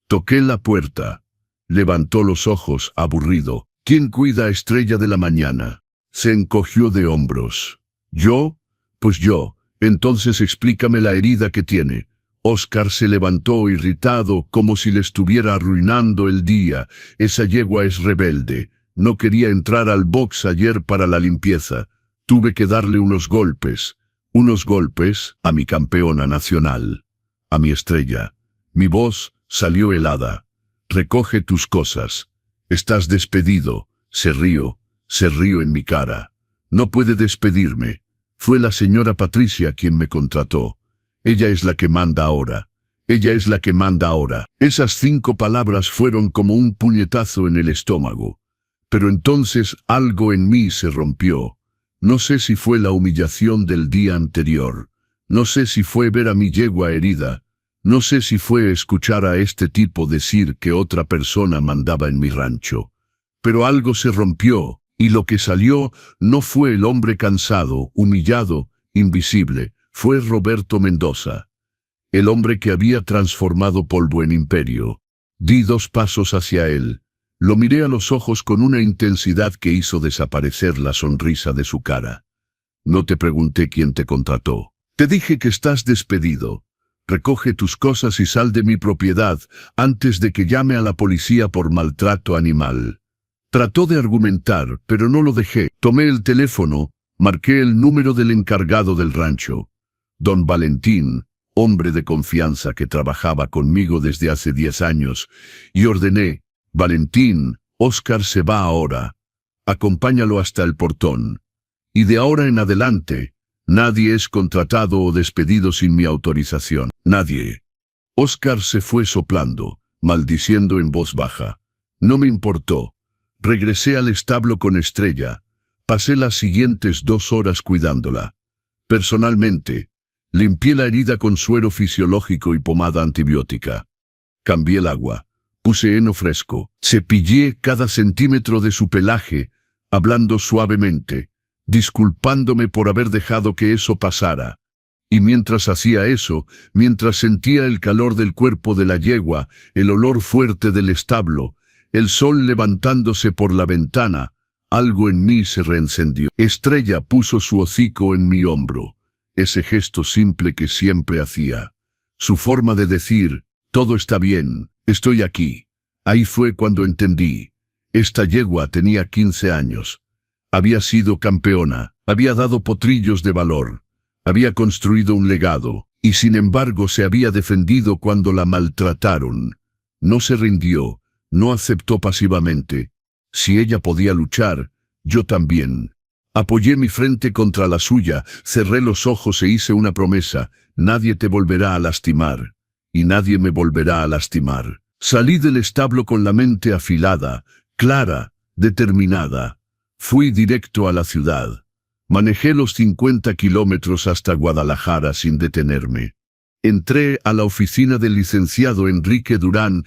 Toqué la puerta. Levantó los ojos, aburrido. ¿Quién cuida a Estrella de la mañana? Se encogió de hombros. ¿Yo? Pues yo. Entonces explícame la herida que tiene. Óscar se levantó irritado, como si le estuviera arruinando el día. Esa yegua es rebelde. No quería entrar al box ayer para la limpieza. Tuve que darle unos golpes a mi campeona nacional, a mi estrella. Mi voz salió helada. Recoge tus cosas. Estás despedido. Se rió en mi cara. No puede despedirme. Fue la señora Patricia quien me contrató. Ella es la que manda ahora. Esas 5 palabras fueron como un puñetazo en el estómago. Pero entonces algo en mí se rompió. No sé si fue la humillación del día anterior. No sé si fue ver a mi yegua herida. No sé si fue escuchar a este tipo decir que otra persona mandaba en mi rancho. Pero algo se rompió, y lo que salió no fue el hombre cansado, humillado, invisible. Fue Roberto Mendoza, el hombre que había transformado polvo en imperio. Di 2 pasos hacia él. Lo miré a los ojos con una intensidad que hizo desaparecer la sonrisa de su cara. No te pregunté quién te contrató. Te dije que estás despedido. Recoge tus cosas y sal de mi propiedad antes de que llame a la policía por maltrato animal. Trató de argumentar, pero no lo dejé. Tomé el teléfono, marqué el número del encargado del rancho. Don Valentín, hombre de confianza que trabajaba conmigo desde hace 10 años, y ordené: Valentín, Óscar se va ahora. Acompáñalo hasta el portón. Y de ahora en adelante, nadie es contratado o despedido sin mi autorización. Nadie. Óscar se fue soplando, maldiciendo en voz baja. No me importó. Regresé al establo con Estrella. Pasé las siguientes 2 horas cuidándola. Personalmente, limpié la herida con suero fisiológico y pomada antibiótica. Cambié el agua. Puse heno fresco. Cepillé cada centímetro de su pelaje, hablando suavemente, disculpándome por haber dejado que eso pasara. Y mientras hacía eso, mientras sentía el calor del cuerpo de la yegua, el olor fuerte del establo, el sol levantándose por la ventana, algo en mí se reencendió. Estrella puso su hocico en mi hombro. Ese gesto simple que siempre hacía. Su forma de decir: todo está bien, estoy aquí. Ahí fue cuando entendí. Esta yegua tenía 15 años. Había sido campeona, había dado potrillos de valor, había construido un legado, y sin embargo se había defendido cuando la maltrataron. No se rindió, no aceptó pasivamente. Si ella podía luchar, yo también. Apoyé mi frente contra la suya, cerré los ojos e hice una promesa: nadie te volverá a lastimar, y nadie me volverá a lastimar. Salí del establo con la mente afilada, clara, determinada. Fui directo a la ciudad. Manejé los 50 kilómetros hasta Guadalajara sin detenerme. Entré a la oficina del licenciado Enrique Durán.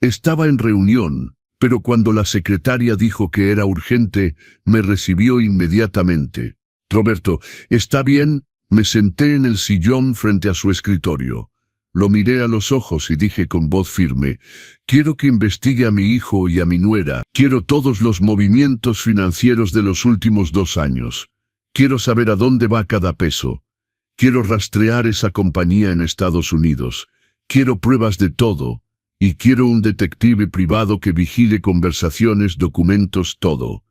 Estaba en reunión, pero cuando la secretaria dijo que era urgente, me recibió inmediatamente. Roberto, ¿está bien? Me senté en el sillón frente a su escritorio. Lo miré a los ojos y dije con voz firme: quiero que investigue a mi hijo y a mi nuera. Quiero todos los movimientos financieros de los últimos 2 años. Quiero saber a dónde va cada peso. Quiero rastrear esa compañía en Estados Unidos. Quiero pruebas de todo. Y quiero un detective privado que vigile conversaciones, documentos, todo.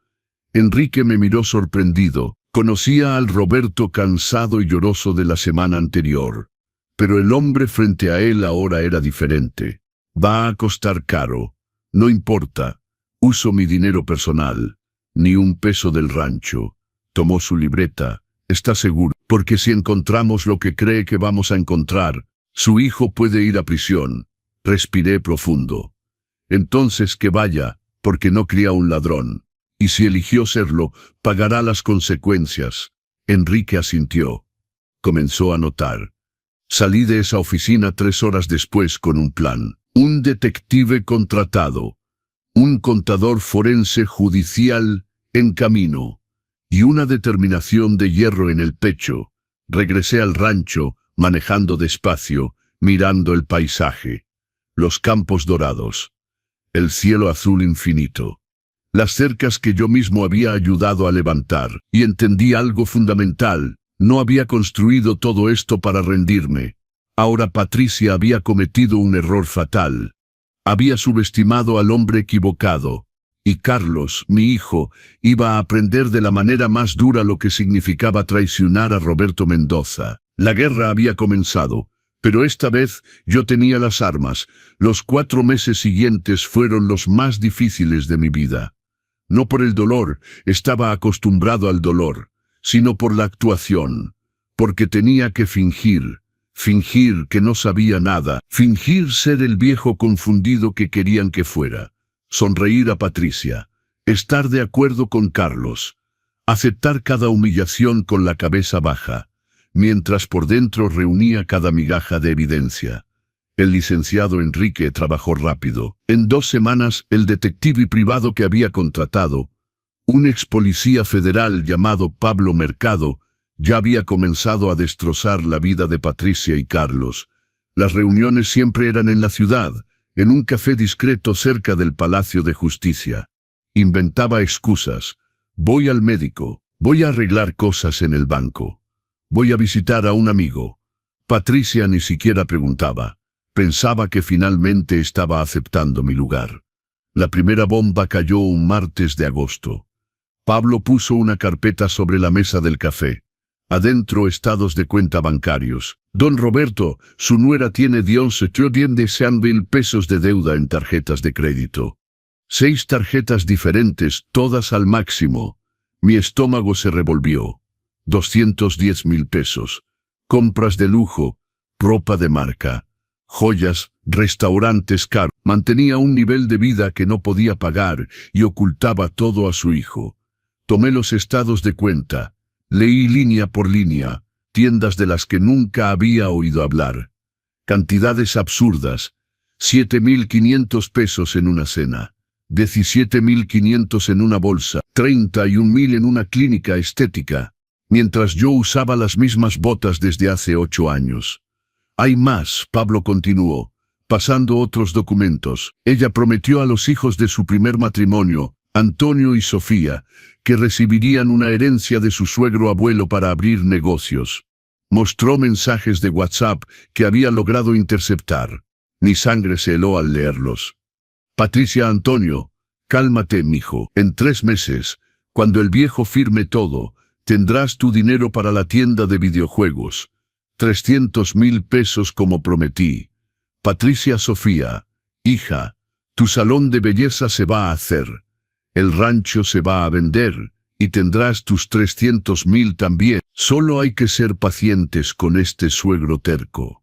Enrique me miró sorprendido. Conocía al Roberto cansado y lloroso de la semana anterior. Pero el hombre frente a él ahora era diferente. Va a costar caro. No importa. Uso mi dinero personal. Ni un peso del rancho. Tomó su libreta. Está seguro, porque si encontramos lo que cree que vamos a encontrar, su hijo puede ir a prisión. Respiré profundo. Entonces que vaya, porque no cría un ladrón. Y si eligió serlo, pagará las consecuencias. Enrique asintió. Comenzó a notar. Salí de esa oficina 3 horas después con un plan. Un detective contratado. Un contador forense judicial en camino. Y una determinación de hierro en el pecho. Regresé al rancho, manejando despacio, mirando el paisaje. Los campos dorados. El cielo azul infinito. Las cercas que yo mismo había ayudado a levantar. Y entendí algo fundamental. No había construido todo esto para rendirme. Ahora Patricia había cometido un error fatal. Había subestimado al hombre equivocado. Y Carlos, mi hijo, iba a aprender de la manera más dura lo que significaba traicionar a Roberto Mendoza. La guerra había comenzado, pero esta vez yo tenía las armas. Los 4 meses siguientes fueron los más difíciles de mi vida. No por el dolor, estaba acostumbrado al dolor, sino por la actuación, porque tenía que fingir que no sabía nada, fingir ser el viejo confundido que querían que fuera, sonreír a Patricia, estar de acuerdo con Carlos, aceptar cada humillación con la cabeza baja, mientras por dentro reunía cada migaja de evidencia. El licenciado Enrique trabajó rápido. En 2 semanas, el detective privado que había contratado, un ex policía federal llamado Pablo Mercado, ya había comenzado a destrozar la vida de Patricia y Carlos. Las reuniones siempre eran en la ciudad, en un café discreto cerca del Palacio de Justicia. Inventaba excusas. Voy al médico, voy a arreglar cosas en el banco, voy a visitar a un amigo. Patricia ni siquiera preguntaba. Pensaba que finalmente estaba aceptando mi lugar. La primera bomba cayó un martes de agosto. Pablo puso una carpeta sobre la mesa del café. Adentro estados de cuenta bancarios. Don Roberto, su nuera tiene 11.100.000 pesos de deuda en tarjetas de crédito. 6 tarjetas diferentes, todas al máximo. Mi estómago se revolvió. 210.000 pesos. Compras de lujo, ropa de marca, joyas, restaurantes caros. Mantenía un nivel de vida que no podía pagar y ocultaba todo a su hijo. Tomé los estados de cuenta. Leí línea por línea, tiendas de las que nunca había oído hablar. Cantidades absurdas. 7.500 pesos en una cena. 17.500 en una bolsa. 31.000 en una clínica estética. Mientras yo usaba las mismas botas desde hace 8 años. Hay más, Pablo continuó, pasando otros documentos. Ella prometió a los hijos de su primer matrimonio, Antonio y Sofía, que recibirían una herencia de su suegro abuelo para abrir negocios. Mostró mensajes de WhatsApp que había logrado interceptar. Mi sangre se heló al leerlos. Patricia Antonio, cálmate, mijo. En 3 meses, cuando el viejo firme todo, tendrás tu dinero para la tienda de videojuegos. 300.000 pesos como prometí. Patricia Sofía, hija, tu salón de belleza se va a hacer. El rancho se va a vender, y tendrás tus 300.000 también. Solo hay que ser pacientes con este suegro terco.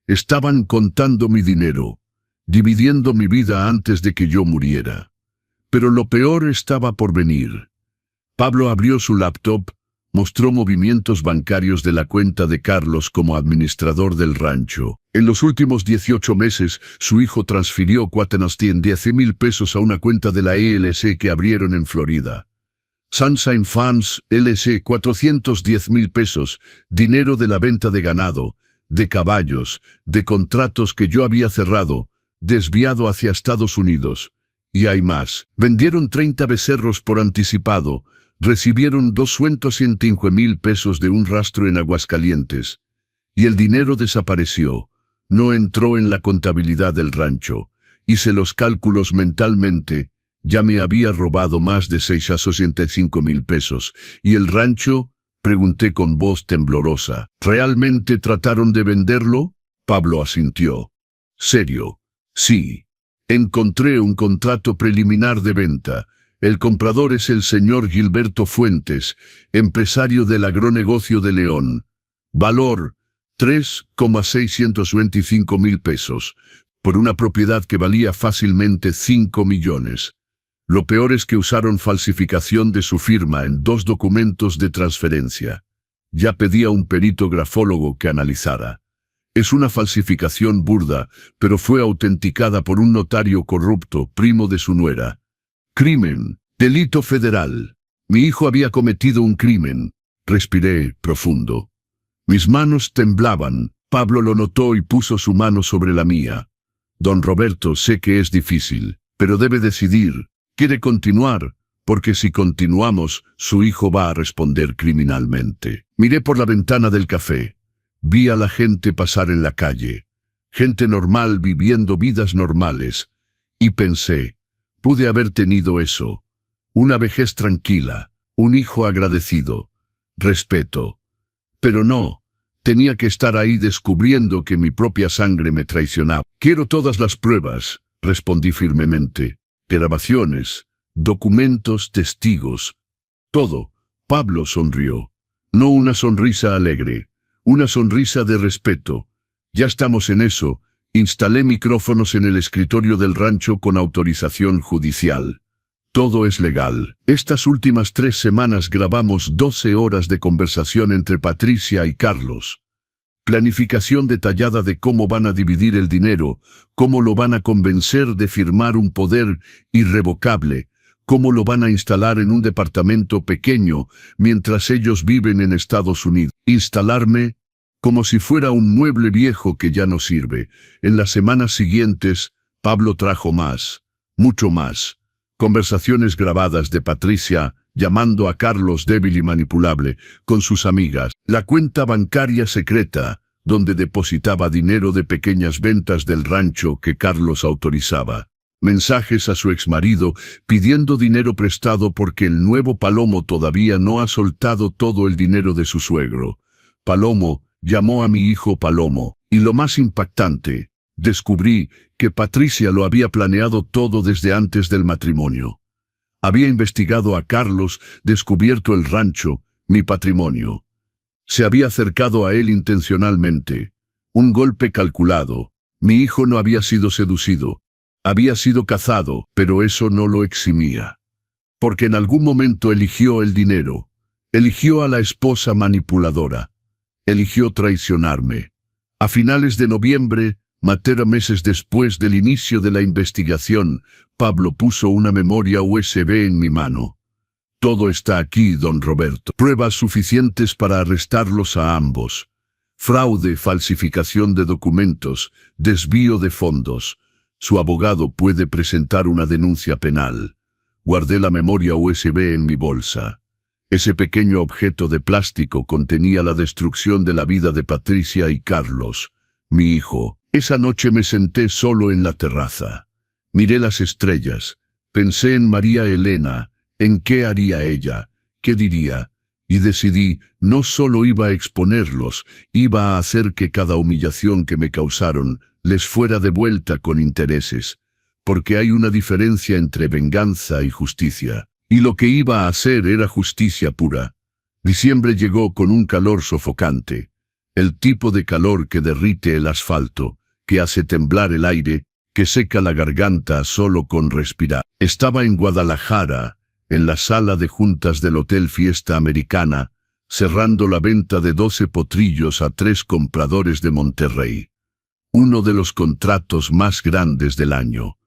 Estaban contando mi dinero, dividiendo mi vida antes de que yo muriera. Pero lo peor estaba por venir. Pablo abrió su laptop, mostró movimientos bancarios de la cuenta de Carlos como administrador del rancho. En los últimos 18 meses, su hijo transfirió 410.000 pesos a una cuenta de la ELC que abrieron en Florida. Sunshine Farms, LC, 410.000 pesos, dinero de la venta de ganado, de caballos, de contratos que yo había cerrado, desviado hacia Estados Unidos. Y hay más. Vendieron 30 becerros por anticipado. Recibieron 205.000 pesos de un rastro en Aguascalientes. Y el dinero desapareció. No entró en la contabilidad del rancho. Hice los cálculos mentalmente. Ya me había robado más de 665.000 pesos. ¿Y el rancho? Pregunté con voz temblorosa. ¿Realmente trataron de venderlo? Pablo asintió. ¿Serio? Sí. Encontré un contrato preliminar de venta. El comprador es el señor Gilberto Fuentes, empresario del agronegocio de León. Valor, 3.625.000 pesos, por una propiedad que valía fácilmente 5 millones. Lo peor es que usaron falsificación de su firma en 2 documentos de transferencia. Ya pedía un perito grafólogo que analizara. Es una falsificación burda, pero fue autenticada por un notario corrupto, primo de su nuera. Crimen, delito federal. Mi hijo había cometido un crimen. Respiré profundo. Mis manos temblaban. Pablo lo notó y puso su mano sobre la mía. Don Roberto, sé que es difícil, pero debe decidir. Quiere continuar, porque si continuamos, su hijo va a responder criminalmente. Miré por la ventana del café. Vi a la gente pasar en la calle, gente normal viviendo vidas normales, y pensé, pude haber tenido eso, una vejez tranquila, un hijo agradecido, respeto. Pero no, tenía que estar ahí descubriendo que mi propia sangre me traicionaba. Quiero todas las pruebas, respondí firmemente. Grabaciones, documentos, testigos. Todo. Pablo sonrió. No una sonrisa alegre, una sonrisa de respeto. Ya estamos en eso. Instalé micrófonos en el escritorio del rancho con autorización judicial. Todo es legal. Estas últimas 3 semanas grabamos 12 horas de conversación entre Patricia y Carlos. Planificación detallada de cómo van a dividir el dinero, cómo lo van a convencer de firmar un poder irrevocable, cómo lo van a instalar en un departamento pequeño mientras ellos viven en Estados Unidos. Instalarme como si fuera un mueble viejo que ya no sirve. En las semanas siguientes, Pablo trajo más, mucho más. Conversaciones grabadas de Patricia, llamando a Carlos débil y manipulable, con sus amigas. La cuenta bancaria secreta, donde depositaba dinero de pequeñas ventas del rancho que Carlos autorizaba. Mensajes a su exmarido pidiendo dinero prestado porque el nuevo Palomo todavía no ha soltado todo el dinero de su suegro. Palomo llamó a mi hijo Palomo, y lo más impactante, descubrí que Patricia lo había planeado todo desde antes del matrimonio. Había investigado a Carlos, descubierto el rancho, mi patrimonio. Se había acercado a él intencionalmente. Un golpe calculado. Mi hijo no había sido seducido. Había sido cazado, pero eso no lo eximía. Porque en algún momento eligió el dinero. Eligió a la esposa manipuladora. Eligió traicionarme. A finales de noviembre, meses después del inicio de la investigación, Pablo puso una memoria USB en mi mano. Todo está aquí, don Roberto. Pruebas suficientes para arrestarlos a ambos. Fraude, falsificación de documentos, desvío de fondos. Su abogado puede presentar una denuncia penal. Guardé la memoria USB en mi bolsa. Ese pequeño objeto de plástico contenía la destrucción de la vida de Patricia y Carlos, mi hijo. Esa noche me senté solo en la terraza. Miré las estrellas. Pensé en María Elena, en qué haría ella, qué diría, y decidí, no solo iba a exponerlos, iba a hacer que cada humillación que me causaron les fuera devuelta con intereses, porque hay una diferencia entre venganza y justicia, y lo que iba a hacer era justicia pura. Diciembre llegó con un calor sofocante, el tipo de calor que derrite el asfalto, que hace temblar el aire, que seca la garganta solo con respirar. Estaba en Guadalajara, en la sala de juntas del Hotel Fiesta Americana, cerrando la venta de 12 potrillos a 3 compradores de Monterrey. Uno de los contratos más grandes del año.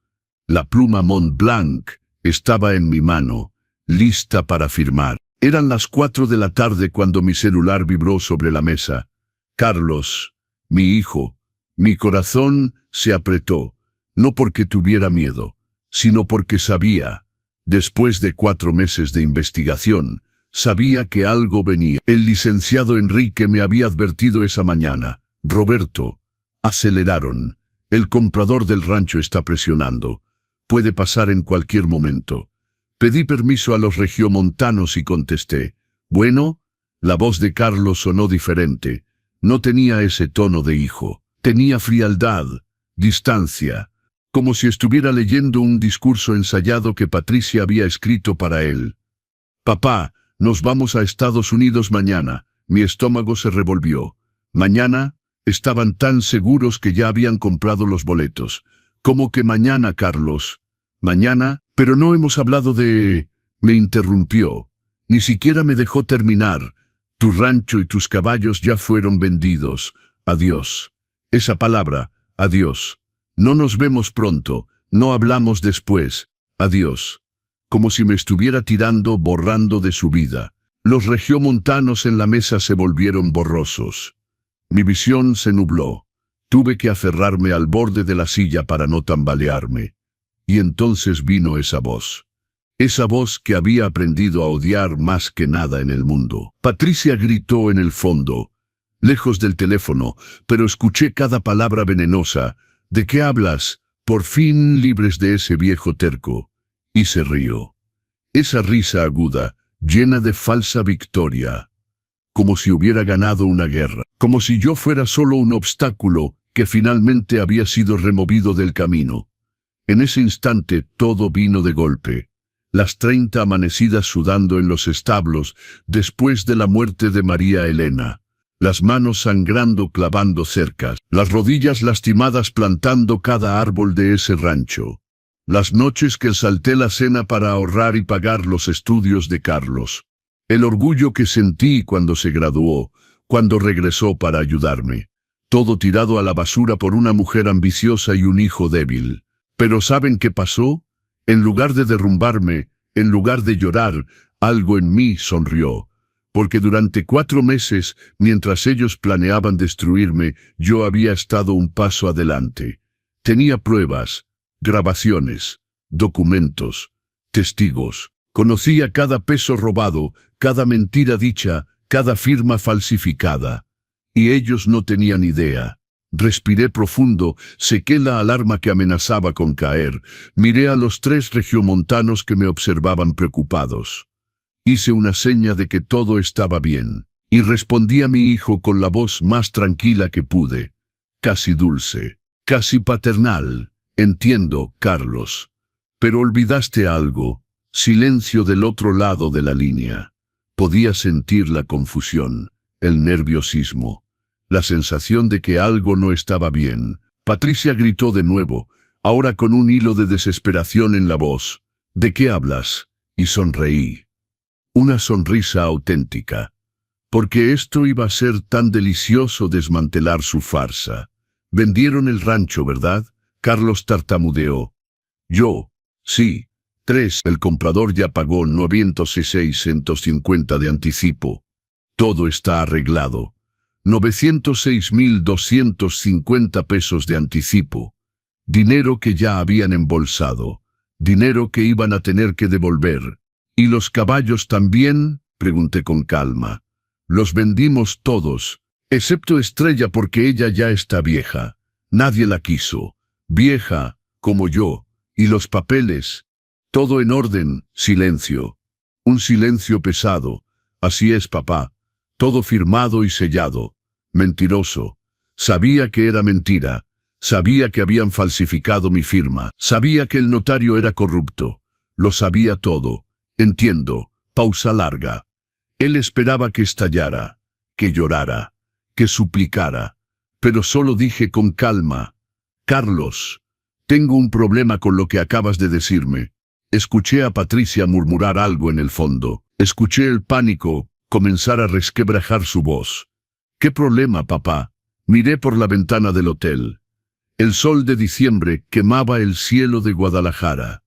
La pluma Mont Blanc estaba en mi mano, lista para firmar. Eran las 4 de la tarde cuando mi celular vibró sobre la mesa. Carlos, mi hijo. Mi corazón se apretó, no porque tuviera miedo, sino porque sabía, después de 4 meses de investigación, sabía que algo venía. El licenciado Enrique me había advertido esa mañana. Roberto, aceleraron. El comprador del rancho está presionando. Puede pasar en cualquier momento. Pedí permiso a los regiomontanos y contesté. Bueno, la voz de Carlos sonó diferente. No tenía ese tono de hijo. Tenía frialdad, distancia, como si estuviera leyendo un discurso ensayado que Patricia había escrito para él. Papá, nos vamos a Estados Unidos mañana. Mi estómago se revolvió. Mañana, estaban tan seguros que ya habían comprado los boletos. ¿Cómo que mañana, Carlos? Mañana, pero no hemos hablado de... Me interrumpió. Ni siquiera me dejó terminar. Tu rancho y tus caballos ya fueron vendidos. Adiós. Esa palabra, adiós. No nos vemos pronto, no hablamos después. Adiós. Como si me estuviera tirando, borrando de su vida. Los regiomontanos en la mesa se volvieron borrosos. Mi visión se nubló. Tuve que aferrarme al borde de la silla para no tambalearme. Y entonces vino esa voz. Esa voz que había aprendido a odiar más que nada en el mundo. Patricia gritó en el fondo. lejos del teléfono, pero escuché cada palabra venenosa. ¿De qué hablas? Por fin libres de ese viejo terco. Y se rió. Esa risa aguda, llena de falsa victoria. Como si hubiera ganado una guerra. Como si yo fuera solo un obstáculo que finalmente había sido removido del camino. En ese instante todo vino de golpe. Las 30 amanecidas sudando en los establos después de la muerte de María Elena. Las manos sangrando clavando cercas, las rodillas lastimadas plantando cada árbol de ese rancho. Las noches que salté la cena para ahorrar y pagar los estudios de Carlos. El orgullo que sentí cuando se graduó, cuando regresó para ayudarme. Todo tirado a la basura por una mujer ambiciosa y un hijo débil. Pero ¿saben qué pasó? En lugar de derrumbarme, en lugar de llorar, algo en mí sonrió. Porque durante 4 meses, mientras ellos planeaban destruirme, yo había estado un paso adelante. Tenía pruebas, grabaciones, documentos, testigos. Conocía cada peso robado, cada mentira dicha, cada firma falsificada. Y ellos no tenían idea. Respiré profundo, sequé la alarma que amenazaba con caer, miré a los 3 regiomontanos que me observaban preocupados. Hice una seña de que todo estaba bien, y respondí a mi hijo con la voz más tranquila que pude, casi dulce, casi paternal. Entiendo, Carlos. Pero olvidaste algo. Silencio del otro lado de la línea. Podía sentir la confusión, el nerviosismo, la sensación de que algo no estaba bien. Patricia gritó de nuevo, ahora con un hilo de desesperación en la voz. ¿De qué hablas? Y sonreí. Una sonrisa auténtica. Porque esto iba a ser tan delicioso desmantelar su farsa. Vendieron el rancho, ¿verdad? Carlos tartamudeó. Yo, sí. 3. El comprador ya pagó 906,150 de anticipo. Todo está arreglado. 906,250 pesos de anticipo. Dinero que ya habían embolsado. Dinero que iban a tener que devolver. ¿Y los caballos también? Pregunté con calma. Los vendimos todos, excepto Estrella porque ella ya está vieja. Nadie la quiso. Vieja, como yo. ¿Y los papeles? Todo en orden, silencio. Un silencio pesado. Así es, papá. Todo firmado y sellado. Mentiroso. Sabía que era mentira. Sabía que habían falsificado mi firma. Sabía que el notario era corrupto. Lo sabía todo. Entiendo. Pausa larga. Él esperaba que estallara, que llorara, que suplicara. Pero solo dije con calma. Carlos, tengo un problema con lo que acabas de decirme. Escuché a Patricia murmurar algo en el fondo. Escuché el pánico comenzar a resquebrajar su voz. ¿Qué problema, papá? Miré por la ventana del hotel. El sol de diciembre quemaba el cielo de Guadalajara.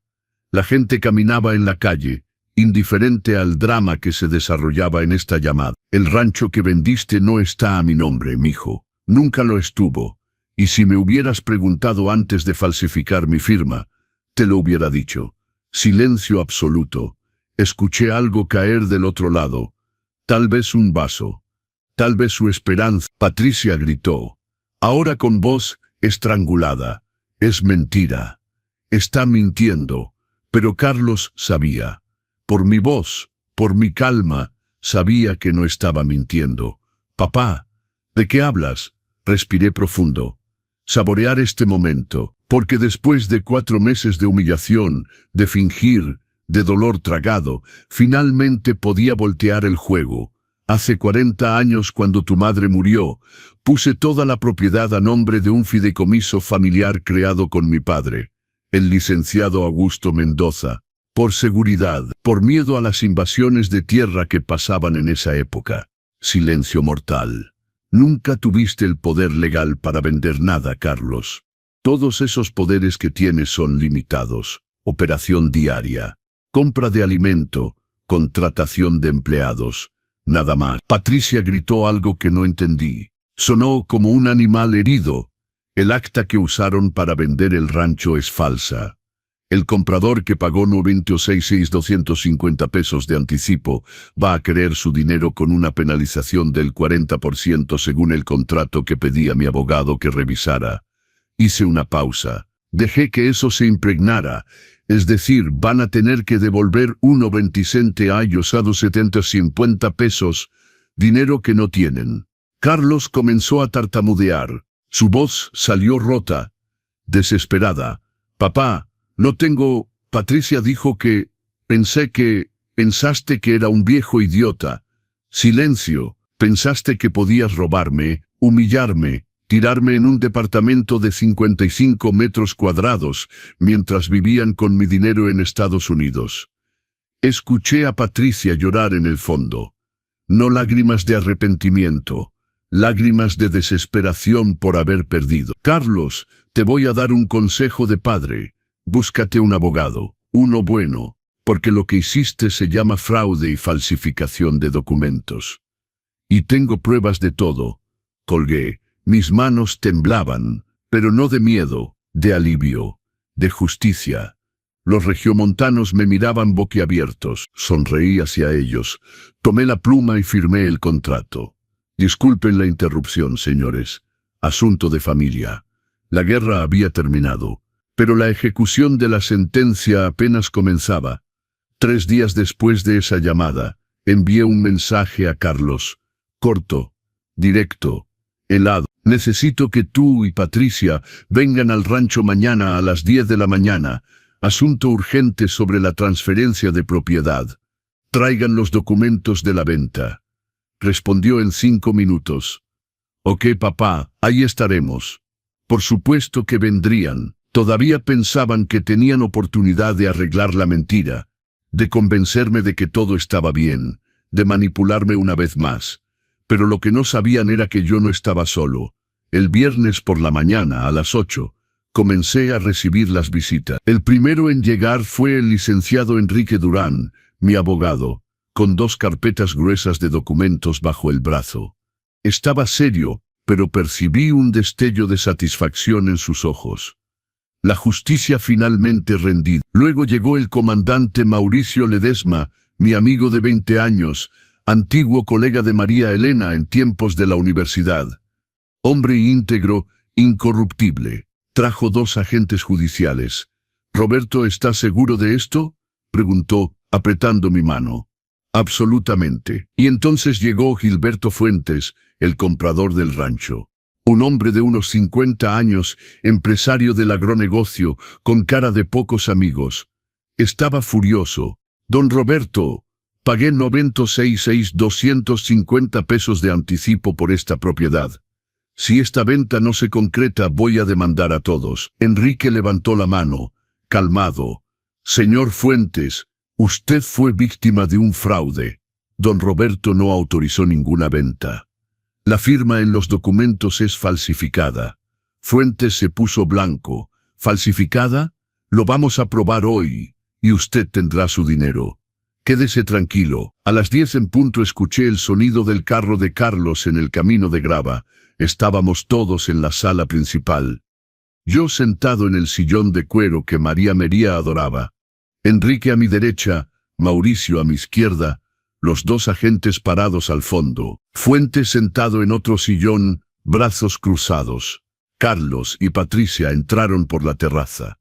La gente caminaba en la calle, indiferente al drama que se desarrollaba en esta llamada. El rancho que vendiste no está a mi nombre, mijo. Nunca lo estuvo. Y si me hubieras preguntado antes de falsificar mi firma, te lo hubiera dicho. Silencio absoluto. Escuché algo caer del otro lado. Tal vez un vaso. Tal vez su esperanza. Patricia gritó. Ahora con voz estrangulada. Es mentira. Está mintiendo. Pero Carlos sabía. Por mi voz, por mi calma, sabía que no estaba mintiendo. Papá, ¿de qué hablas? Respiré profundo. Saborear este momento, porque después de 4 meses de humillación, de fingir, de dolor tragado, finalmente podía voltear el juego. Hace 40 años, cuando tu madre murió, puse toda la propiedad a nombre de un fideicomiso familiar creado con mi padre, el licenciado Augusto Mendoza, por seguridad, por miedo a las invasiones de tierra que pasaban en esa época. Silencio mortal. Nunca tuviste el poder legal para vender nada, Carlos. Todos esos poderes que tienes son limitados. Operación diaria, compra de alimento, contratación de empleados. Nada más. Patricia gritó algo que no entendí. Sonó como un animal herido. El acta que usaron para vender el rancho es falsa. El comprador que pagó 96,250 pesos de anticipo va a querer su dinero con una penalización del 40% según el contrato que pedía mi abogado que revisara. Hice una pausa. Dejé que eso se impregnara. Es decir, van a tener que devolver 1,27 años a 250 pesos, dinero que no tienen. Carlos comenzó a tartamudear. Su voz salió rota, desesperada. Papá, no tengo... Patricia dijo que... Pensaste que era un viejo idiota. Silencio. Pensaste que podías robarme, humillarme, tirarme en un departamento de 55 metros cuadrados, mientras vivían con mi dinero en Estados Unidos. Escuché a Patricia llorar en el fondo. No lágrimas de arrepentimiento, lágrimas de desesperación por haber perdido. Carlos, te voy a dar un consejo de padre. Búscate un abogado, uno bueno, porque lo que hiciste se llama fraude y falsificación de documentos. Y tengo pruebas de todo. Colgué. Mis manos temblaban, pero no de miedo, de alivio, de justicia. Los regiomontanos me miraban boquiabiertos. Sonreí hacia ellos. Tomé la pluma y firmé el contrato. Disculpen la interrupción, señores. Asunto de familia. La guerra había terminado, pero la ejecución de la sentencia apenas comenzaba. 3 días después de esa llamada, envié un mensaje a Carlos. Corto, directo, helado. Necesito que tú y Patricia vengan al rancho mañana a las 10 de la mañana. Asunto urgente sobre la transferencia de propiedad. Traigan los documentos de la venta. Respondió en 5 minutos. Ok, papá, ahí estaremos. Por supuesto que vendrían. Todavía pensaban que tenían oportunidad de arreglar la mentira, de convencerme de que todo estaba bien, de manipularme una vez más. Pero lo que no sabían era que yo no estaba solo. El viernes por la mañana, a las 8, comencé a recibir las visitas. El primero en llegar fue el licenciado Enrique Durán, mi abogado, con 2 carpetas gruesas de documentos bajo el brazo. Estaba serio, pero percibí un destello de satisfacción en sus ojos. La justicia finalmente rendida. Luego llegó el comandante Mauricio Ledesma, mi amigo de 20 años, antiguo colega de María Elena en tiempos de la universidad. Hombre íntegro, incorruptible. Trajo 2 agentes judiciales. «¿Roberto está seguro de esto?», preguntó, apretando mi mano. «Absolutamente». Y entonces llegó Gilberto Fuentes, el comprador del rancho. Un hombre de unos 50 años, empresario del agronegocio, con cara de pocos amigos. Estaba furioso. «Don Roberto, pagué 96,250 pesos de anticipo por esta propiedad. Si esta venta no se concreta, voy a demandar a todos». Enrique levantó la mano, calmado. «Señor Fuentes, usted fue víctima de un fraude. Don Roberto no autorizó ninguna venta. La firma en los documentos es falsificada». Fuentes se puso blanco. «¿Falsificada? Lo vamos a probar hoy, y usted tendrá su dinero. Quédese tranquilo». A las 10 en punto escuché el sonido del carro de Carlos en el camino de grava. Estábamos todos en la sala principal. Yo sentado en el sillón de cuero que María Mería adoraba. Enrique a mi derecha, Mauricio a mi izquierda, los 2 agentes parados al fondo. Fuentes sentado en otro sillón, brazos cruzados. Carlos y Patricia entraron por la terraza.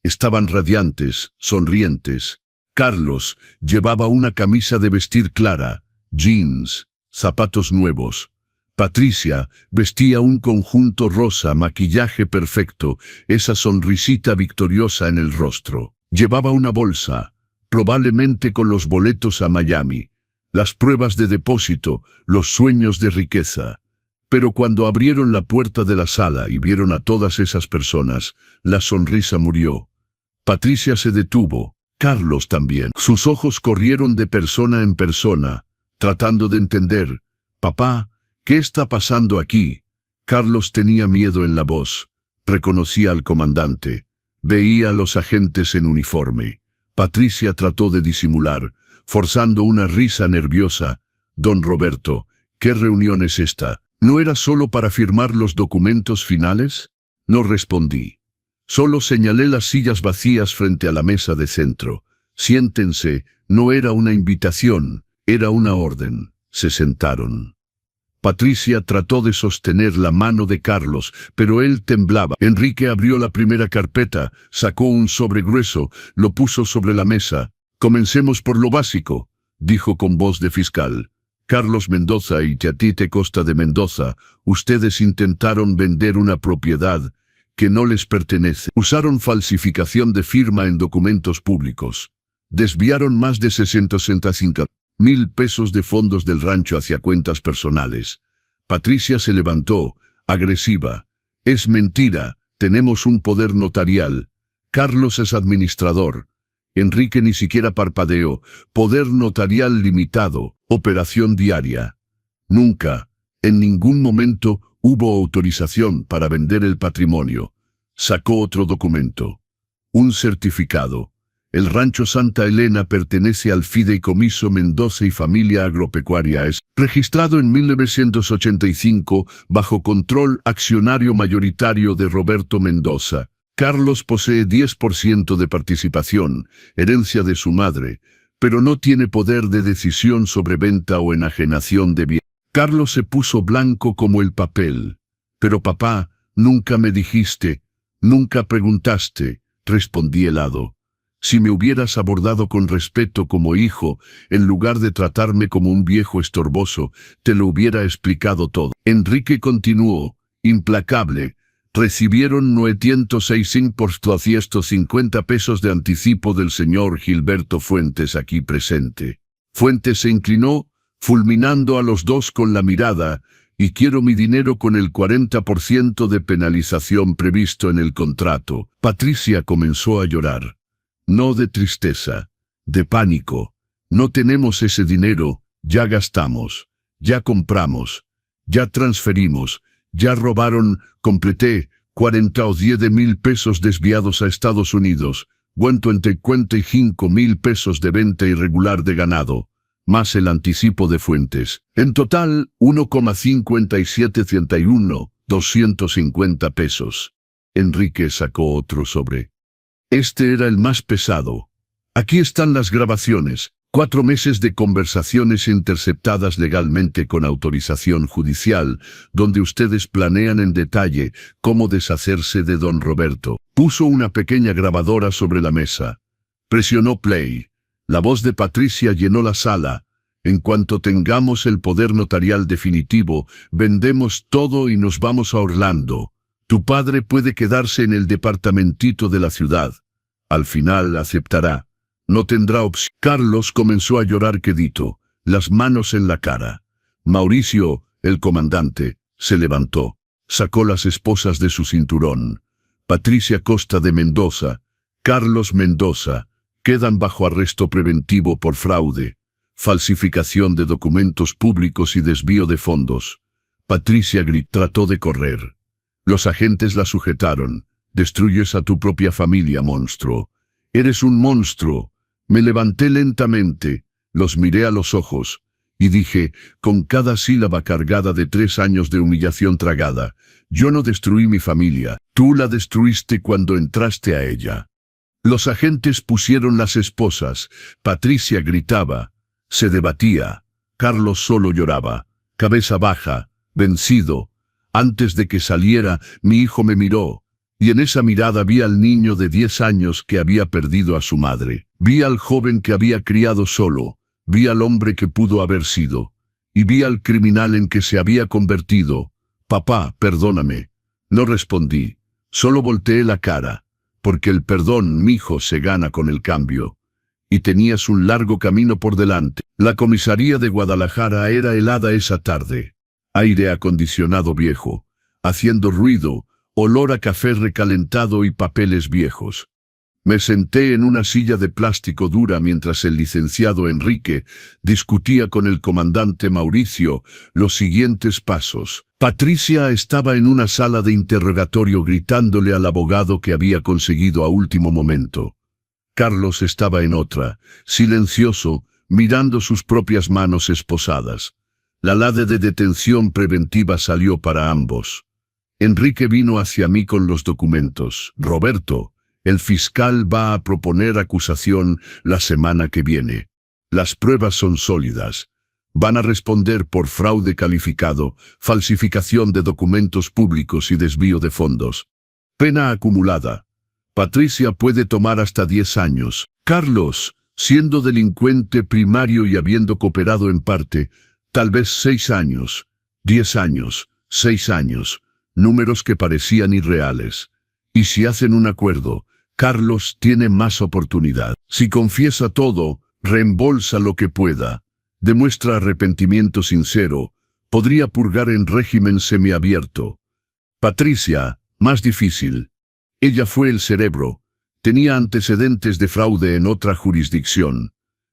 Estaban radiantes, sonrientes. Carlos llevaba una camisa de vestir clara, jeans, zapatos nuevos. Patricia vestía un conjunto rosa, maquillaje perfecto, esa sonrisita victoriosa en el rostro. Llevaba una bolsa, probablemente con los boletos a Miami, las pruebas de depósito, los sueños de riqueza. Pero cuando abrieron la puerta de la sala y vieron a todas esas personas, la sonrisa murió. Patricia se detuvo, Carlos también. Sus ojos corrieron de persona en persona, tratando de entender. «Papá, ¿qué está pasando aquí?». Carlos tenía miedo en la voz. Reconocía al comandante. Veía a los agentes en uniforme. Patricia trató de disimular, forzando una risa nerviosa. «Don Roberto, ¿qué reunión es esta? ¿No era solo para firmar los documentos finales?». No respondí. Solo señalé las sillas vacías frente a la mesa de centro. Siéntense, no era una invitación, era una orden. Se sentaron. Patricia trató de sostener la mano de Carlos, pero él temblaba. Enrique abrió la primera carpeta, sacó un sobre grueso, lo puso sobre la mesa. Comencemos por lo básico, dijo con voz de fiscal. Carlos Mendoza y Tite Costa de Mendoza, ustedes intentaron vender una propiedad que no les pertenece. Usaron falsificación de firma en documentos públicos. Desviaron más de 665,000 pesos de fondos del rancho hacia cuentas personales. Patricia se levantó, agresiva. Es mentira, tenemos un poder notarial. Carlos es administrador. Enrique ni siquiera parpadeó. Poder notarial limitado, operación diaria. Nunca, en ningún momento, hubo autorización para vender el patrimonio. Sacó otro documento. Un certificado. El rancho Santa Elena pertenece al Fideicomiso Mendoza y Familia Agropecuaria. Es registrado en 1985 bajo control accionario mayoritario de Roberto Mendoza. Carlos posee 10% de participación, herencia de su madre, pero no tiene poder de decisión sobre venta o enajenación de bienes. Carlos se puso blanco como el papel. Pero papá, nunca me dijiste, nunca preguntaste, respondí helado. Si me hubieras abordado con respeto como hijo, en lugar de tratarme como un viejo estorboso, te lo hubiera explicado todo. Enrique continuó, implacable. Recibieron 906,150 pesos de anticipo del señor Gilberto Fuentes aquí presente. Fuentes se inclinó, fulminando a los dos con la mirada, y quiero mi dinero con el 40% de penalización previsto en el contrato. Patricia comenzó a llorar. No de tristeza, de pánico. No tenemos ese dinero, ya gastamos, ya compramos, ya transferimos, ya robaron, completé, 40,000 pesos desviados a Estados Unidos, cuento entre 45,000 pesos de venta irregular de ganado, más el anticipo de Fuentes. En total, 1,5731, 250 pesos. Enrique sacó otro sobre. Este era el más pesado. Aquí están las grabaciones. 4 meses de conversaciones interceptadas legalmente con autorización judicial, donde ustedes planean en detalle cómo deshacerse de don Roberto. Puso una pequeña grabadora sobre la mesa. Presionó play. La voz de Patricia llenó la sala. En cuanto tengamos el poder notarial definitivo, vendemos todo y nos vamos a Orlando. Tu padre puede quedarse en el departamentito de la ciudad. Al final aceptará. No tendrá opción. Carlos comenzó a llorar quedito, las manos en la cara. Mauricio, el comandante, se levantó. Sacó las esposas de su cinturón. Patricia Costa de Mendoza, Carlos Mendoza, quedan bajo arresto preventivo por fraude, falsificación de documentos públicos y desvío de fondos. Patricia trató de correr. Los agentes la sujetaron. Destruyes a tu propia familia, monstruo. Eres un monstruo. Me levanté lentamente, los miré a los ojos, y dije, con cada sílaba cargada de 3 años de humillación tragada, yo no destruí mi familia, tú la destruiste cuando entraste a ella. Los agentes pusieron las esposas, Patricia gritaba, se debatía, Carlos solo lloraba, cabeza baja, vencido. Antes de que saliera, mi hijo me miró. Y en esa mirada vi al niño de 10 años que había perdido a su madre. Vi al joven que había criado solo. Vi al hombre que pudo haber sido. Y vi al criminal en que se había convertido. Papá, perdóname. No respondí. Solo volteé la cara. Porque el perdón, mijo, se gana con el cambio. Y tenías un largo camino por delante. La comisaría de Guadalajara era helada esa tarde. Aire acondicionado viejo. Haciendo ruido. Olor a café recalentado y papeles viejos. Me senté en una silla de plástico dura mientras el licenciado Enrique discutía con el comandante Mauricio los siguientes pasos. Patricia estaba en una sala de interrogatorio gritándole al abogado que había conseguido a último momento. Carlos estaba en otra, silencioso, mirando sus propias manos esposadas. La ley de detención preventiva salió para ambos. Enrique vino hacia mí con los documentos. Roberto, el fiscal va a proponer acusación la semana que viene. Las pruebas son sólidas. Van a responder por fraude calificado, falsificación de documentos públicos y desvío de fondos. Pena acumulada. Patricia puede tomar hasta 10 años. Carlos, siendo delincuente primario y habiendo cooperado en parte, tal vez 6 años, 10 años, 6 años, números que parecían irreales. Y si hacen un acuerdo, Carlos tiene más oportunidad. Si confiesa todo, reembolsa lo que pueda, demuestra arrepentimiento sincero, podría purgar en régimen semiabierto. Patricia, más difícil. Ella fue el cerebro. Tenía antecedentes de fraude en otra jurisdicción.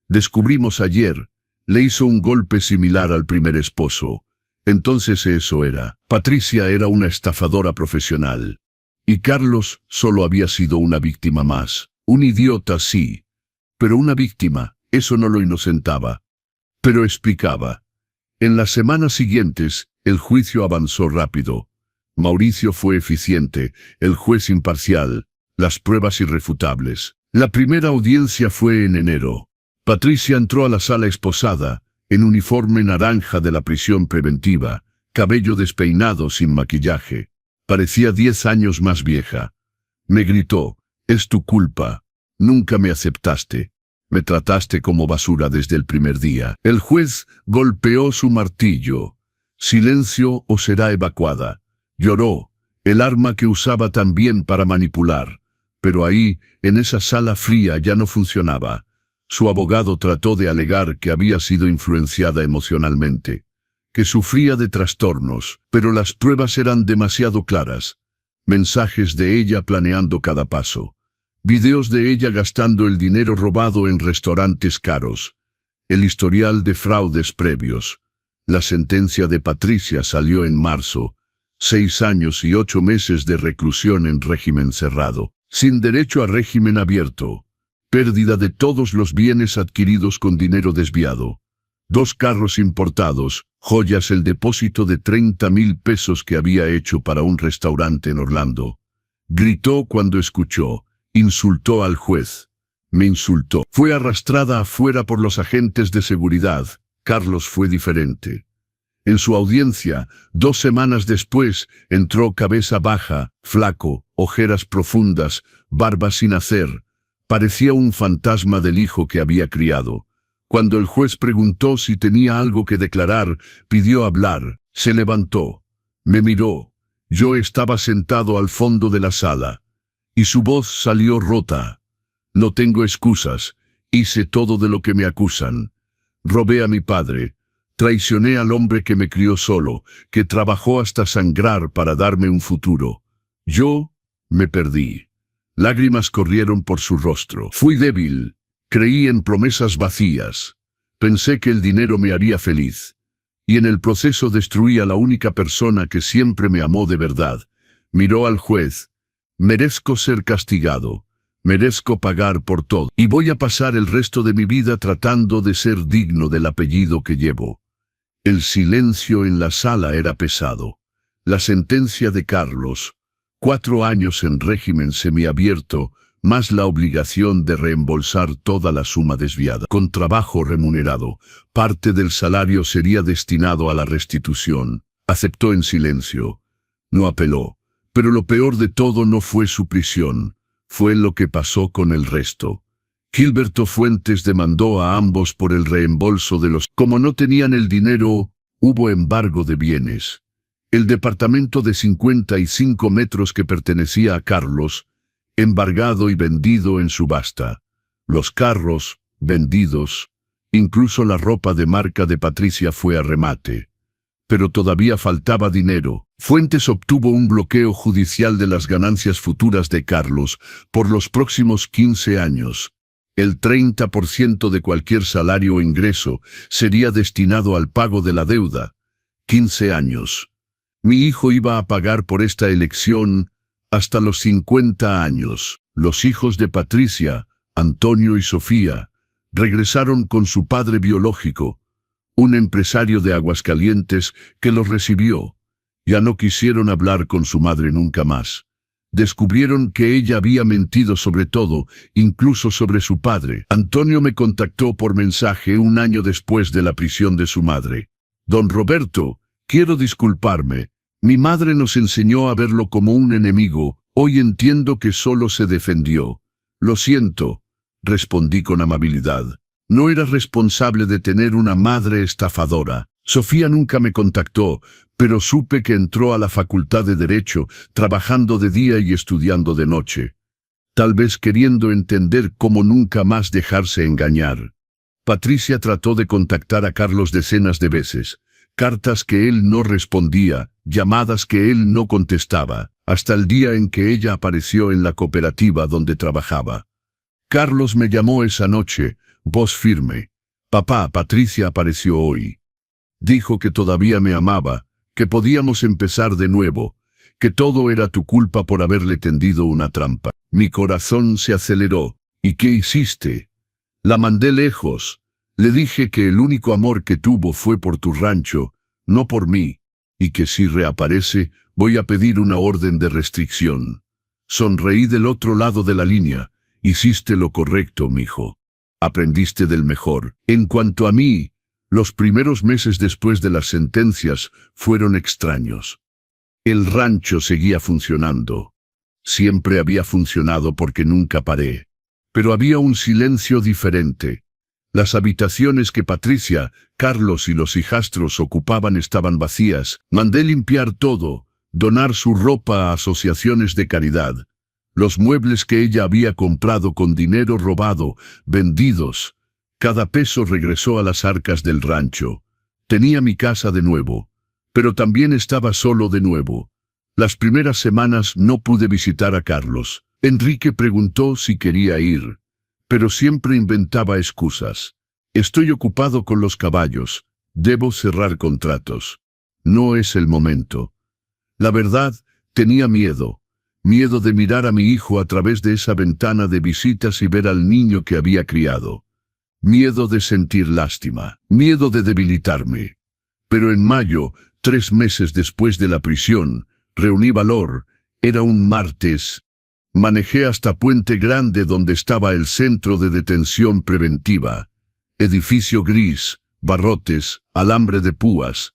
Descubrimos ayer, le hizo un golpe similar al primer esposo. Entonces eso era. Patricia era una estafadora profesional. Y Carlos solo había sido una víctima más. Un idiota, sí. Pero una víctima, eso no lo inocentaba. Pero explicaba. En las semanas siguientes, el juicio avanzó rápido. Mauricio fue eficiente, el juez imparcial, las pruebas irrefutables. La primera audiencia fue en enero. Patricia entró a la sala esposada, en uniforme naranja de la prisión preventiva, cabello despeinado sin maquillaje. Parecía 10 años más vieja. Me gritó, «Es tu culpa. Nunca me aceptaste. Me trataste como basura desde el primer día». El juez golpeó su martillo. «Silencio o será evacuada». Lloró, el arma que usaba también para manipular. Pero ahí, en esa sala fría, ya no funcionaba. Su abogado trató de alegar que había sido influenciada emocionalmente, que sufría de trastornos, pero las pruebas eran demasiado claras. Mensajes de ella planeando cada paso. Videos de ella gastando el dinero robado en restaurantes caros. El historial de fraudes previos. La sentencia de Patricia salió en marzo. 6 años y 8 meses de reclusión en régimen cerrado, sin derecho a régimen abierto. Pérdida de todos los bienes adquiridos con dinero desviado. 2 carros importados, joyas, el depósito de 30,000 pesos que había hecho para un restaurante en Orlando. Gritó cuando escuchó, insultó al juez. Me insultó. Fue arrastrada afuera por los agentes de seguridad. Carlos fue diferente. En su audiencia, 2 semanas después, entró cabeza baja, flaco, ojeras profundas, barba sin hacer. Parecía un fantasma del hijo que había criado. Cuando el juez preguntó si tenía algo que declarar, pidió hablar. Se levantó. Me miró. Yo estaba sentado al fondo de la sala. Y su voz salió rota. No tengo excusas. Hice todo de lo que me acusan. Robé a mi padre. Traicioné al hombre que me crió solo, que trabajó hasta sangrar para darme un futuro. Yo me perdí. Lágrimas corrieron por su rostro. Fui débil. Creí en promesas vacías. Pensé que el dinero me haría feliz. Y en el proceso destruí a la única persona que siempre me amó de verdad. Miró al juez. Merezco ser castigado. Merezco pagar por todo. Y voy a pasar el resto de mi vida tratando de ser digno del apellido que llevo. El silencio en la sala era pesado. La sentencia de Carlos, 4 años en régimen semiabierto, más la obligación de reembolsar toda la suma desviada. Con trabajo remunerado, parte del salario sería destinado a la restitución. Aceptó en silencio. No apeló. Pero lo peor de todo no fue su prisión, fue lo que pasó con el resto. Gilberto Fuentes demandó a ambos por el reembolso de los... Como no tenían el dinero, hubo embargo de bienes. El departamento de 55 metros que pertenecía a Carlos, embargado y vendido en subasta. Los carros, vendidos. Incluso la ropa de marca de Patricia fue a remate. Pero todavía faltaba dinero. Fuentes obtuvo un bloqueo judicial de las ganancias futuras de Carlos por los próximos 15 años. El 30% de cualquier salario o ingreso sería destinado al pago de la deuda. 15 años. Mi hijo iba a pagar por esta elección hasta los 50 años. Los hijos de Patricia, Antonio y Sofía, regresaron con su padre biológico, un empresario de Aguascalientes que los recibió. Ya no quisieron hablar con su madre nunca más. Descubrieron que ella había mentido sobre todo, incluso sobre su padre. Antonio me contactó por mensaje un año después de la prisión de su madre. Don Roberto, quiero disculparme. Mi madre nos enseñó a verlo como un enemigo. Hoy entiendo que solo se defendió. Lo siento, respondí con amabilidad. No era responsable de tener una madre estafadora. Sofía nunca me contactó, pero supe que entró a la Facultad de Derecho, trabajando de día y estudiando de noche. Tal vez queriendo entender cómo nunca más dejarse engañar. Patricia trató de contactar a Carlos decenas de veces. Cartas que él no respondía, llamadas que él no contestaba, hasta el día en que ella apareció en la cooperativa donde trabajaba. Carlos me llamó esa noche, voz firme. Papá, Patricia apareció hoy. Dijo que todavía me amaba, que podíamos empezar de nuevo, que todo era tu culpa por haberle tendido una trampa. Mi corazón se aceleró. ¿Y qué hiciste? La mandé lejos. Le dije que el único amor que tuvo fue por tu rancho, no por mí, y que si reaparece, voy a pedir una orden de restricción. Sonreí del otro lado de la línea. Hiciste lo correcto, mijo. Aprendiste del mejor. En cuanto a mí, los primeros meses después de las sentencias fueron extraños. El rancho seguía funcionando. Siempre había funcionado porque nunca paré. Pero había un silencio diferente. Las habitaciones que Patricia, Carlos y los hijastros ocupaban estaban vacías. Mandé limpiar todo, donar su ropa a asociaciones de caridad. Los muebles que ella había comprado con dinero robado, vendidos. Cada peso regresó a las arcas del rancho. Tenía mi casa de nuevo, pero también estaba solo de nuevo. Las primeras semanas no pude visitar a Carlos. Enrique preguntó si quería ir, pero siempre inventaba excusas. Estoy ocupado con los caballos. Debo cerrar contratos. No es el momento. La verdad, tenía miedo. Miedo de mirar a mi hijo a través de esa ventana de visitas y ver al niño que había criado. Miedo de sentir lástima, miedo de debilitarme. Pero en mayo, 3 meses después de la prisión, reuní valor. Era un martes. Manejé hasta Puente Grande donde estaba el centro de detención preventiva. Edificio gris, barrotes, alambre de púas.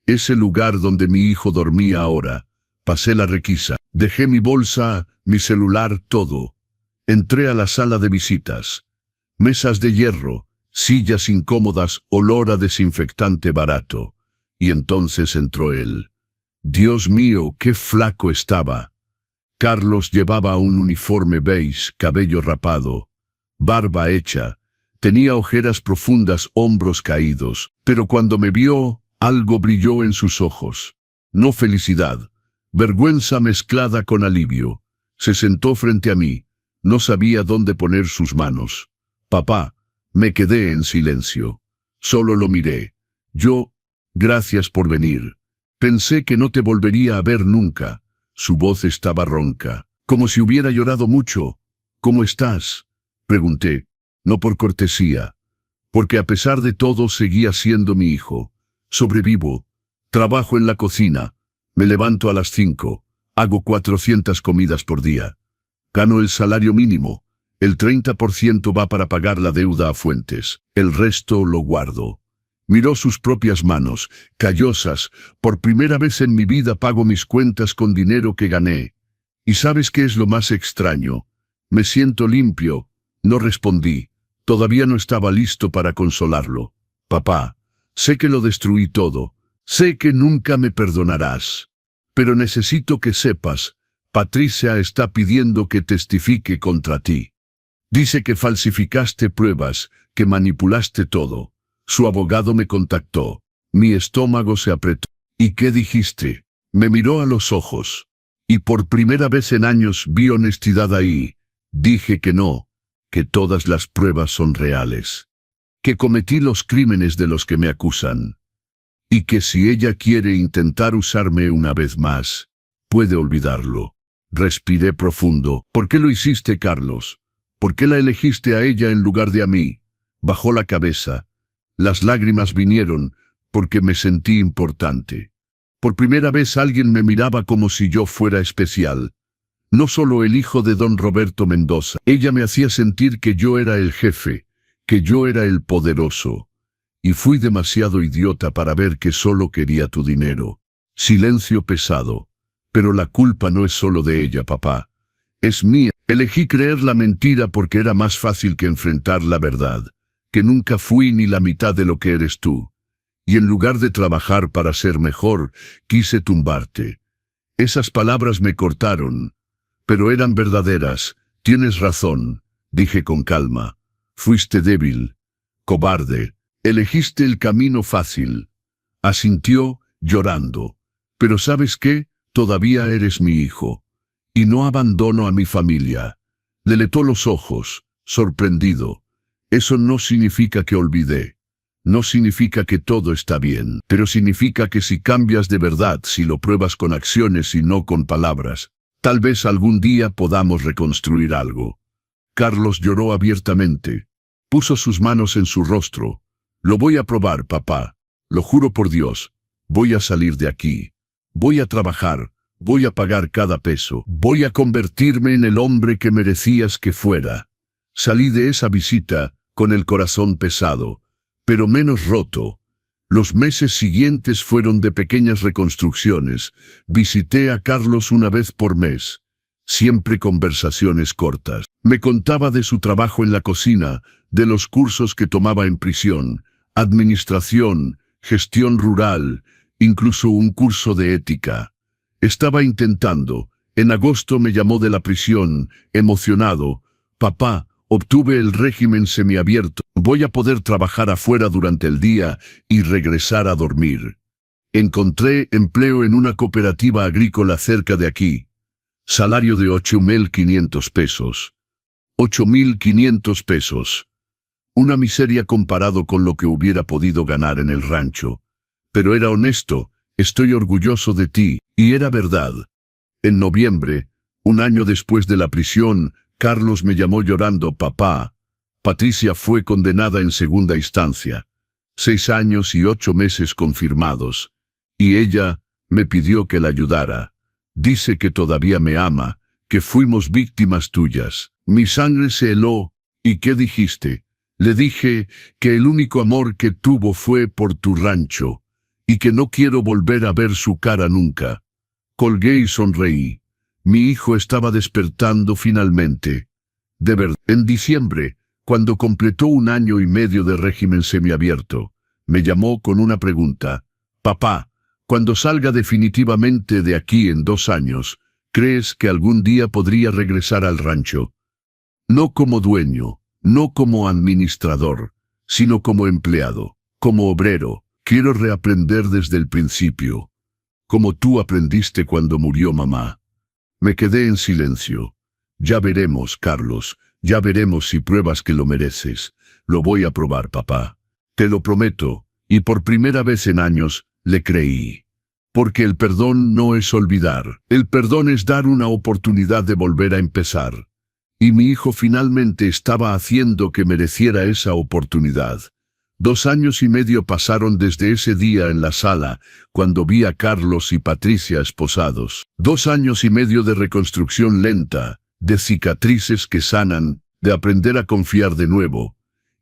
Ese lugar donde mi hijo dormía ahora. Pasé la requisa. Dejé mi bolsa, mi celular, todo. Entré a la sala de visitas. Mesas de hierro, sillas incómodas, olor a desinfectante barato. Y entonces entró él. Dios mío, qué flaco estaba. Carlos llevaba un uniforme beige, cabello rapado, barba hecha. Tenía ojeras profundas, hombros caídos. Pero cuando me vio, algo brilló en sus ojos. No felicidad, vergüenza mezclada con alivio. Se sentó frente a mí. No sabía dónde poner sus manos. Papá, me quedé en silencio. Solo lo miré. Gracias por venir. Pensé que no te volvería a ver nunca. Su voz estaba ronca, como si hubiera llorado mucho. ¿Cómo estás?, pregunté. No por cortesía, porque a pesar de todo seguía siendo mi hijo. Sobrevivo. Trabajo en la cocina. Me levanto a las 5. Hago 400 comidas por día. Gano el salario mínimo. El 30% va para pagar la deuda a Fuentes. El resto lo guardo. Miró sus propias manos, callosas. Por primera vez en mi vida pago mis cuentas con dinero que gané. ¿Y sabes qué es lo más extraño? Me siento limpio. No respondí. Todavía no estaba listo para consolarlo. Papá, sé que lo destruí todo. Sé que nunca me perdonarás. Pero necesito que sepas, Patricia está pidiendo que testifique contra ti. Dice que falsificaste pruebas, que manipulaste todo. Su abogado me contactó. Mi estómago se apretó. ¿Y qué dijiste? Me miró a los ojos. Y por primera vez en años vi honestidad ahí. Dije que no, que todas las pruebas son reales. Que cometí los crímenes de los que me acusan. Y que si ella quiere intentar usarme una vez más, puede olvidarlo. Respiré profundo. ¿Por qué lo hiciste, Carlos? ¿Por qué la elegiste a ella en lugar de a mí? Bajó la cabeza. Las lágrimas vinieron porque me sentí importante. Por primera vez alguien me miraba como si yo fuera especial. No solo el hijo de don Roberto Mendoza. Ella me hacía sentir que yo era el jefe, que yo era el poderoso. Y fui demasiado idiota para ver que solo quería tu dinero. Silencio pesado. Pero la culpa no es solo de ella, papá. Es mía. Elegí creer la mentira porque era más fácil que enfrentar la verdad, que nunca fui ni la mitad de lo que eres tú. Y en lugar de trabajar para ser mejor, quise tumbarte. Esas palabras me cortaron, pero eran verdaderas. Tienes razón, dije con calma. Fuiste débil, cobarde. Elegiste el camino fácil. Asintió, llorando. Pero ¿sabes qué? Todavía eres mi hijo. Y no abandono a mi familia. Le letó los ojos, sorprendido. Eso no significa que olvidé. No significa que todo está bien, pero significa que si cambias de verdad, si lo pruebas con acciones y no con palabras, tal vez algún día podamos reconstruir algo. Carlos lloró abiertamente. Puso sus manos en su rostro. Lo voy a probar, papá. Lo juro por Dios. Voy a salir de aquí. Voy a trabajar. Voy a pagar cada peso. Voy a convertirme en el hombre que merecías que fuera. Salí de esa visita con el corazón pesado, pero menos roto. Los meses siguientes fueron de pequeñas reconstrucciones. Visité a Carlos una vez por mes. Siempre conversaciones cortas. Me contaba de su trabajo en la cocina, de los cursos que tomaba en prisión, administración, gestión rural, incluso un curso de ética. Estaba intentando. En agosto me llamó de la prisión, emocionado. Papá, obtuve el régimen semiabierto. Voy a poder trabajar afuera durante el día y regresar a dormir. Encontré empleo en una cooperativa agrícola cerca de aquí. Salario de 8.500 pesos. 8.500 pesos. Una miseria comparado con lo que hubiera podido ganar en el rancho. Pero era honesto. Estoy orgulloso de ti. Y era verdad. En noviembre, un año después de la prisión, Carlos me llamó llorando: papá, Patricia fue condenada en segunda instancia. 6 años y 8 meses confirmados. Y ella me pidió que la ayudara. Dice que todavía me ama, que fuimos víctimas tuyas. Mi sangre se heló. ¿Y qué dijiste? Le dije que el único amor que tuvo fue por tu rancho, y que no quiero volver a ver su cara nunca. Colgué y sonreí. Mi hijo estaba despertando finalmente. De verdad. En diciembre, cuando completó 1 año y medio de régimen semiabierto, me llamó con una pregunta. Papá, cuando salga definitivamente de aquí en 2 años, ¿crees que algún día podría regresar al rancho? No como dueño, no como administrador, sino como empleado, como obrero. Quiero reaprender desde el principio. Como tú aprendiste cuando murió mamá. Me quedé en silencio. Ya veremos, Carlos, ya veremos si pruebas que lo mereces. Lo voy a probar, papá. Te lo prometo, y por primera vez en años, le creí. Porque el perdón no es olvidar. El perdón es dar una oportunidad de volver a empezar. Y mi hijo finalmente estaba haciendo que mereciera esa oportunidad. 2 años y medio pasaron desde ese día en la sala, cuando vi a Carlos y Patricia esposados. 2 años y medio de reconstrucción lenta, de cicatrices que sanan, de aprender a confiar de nuevo.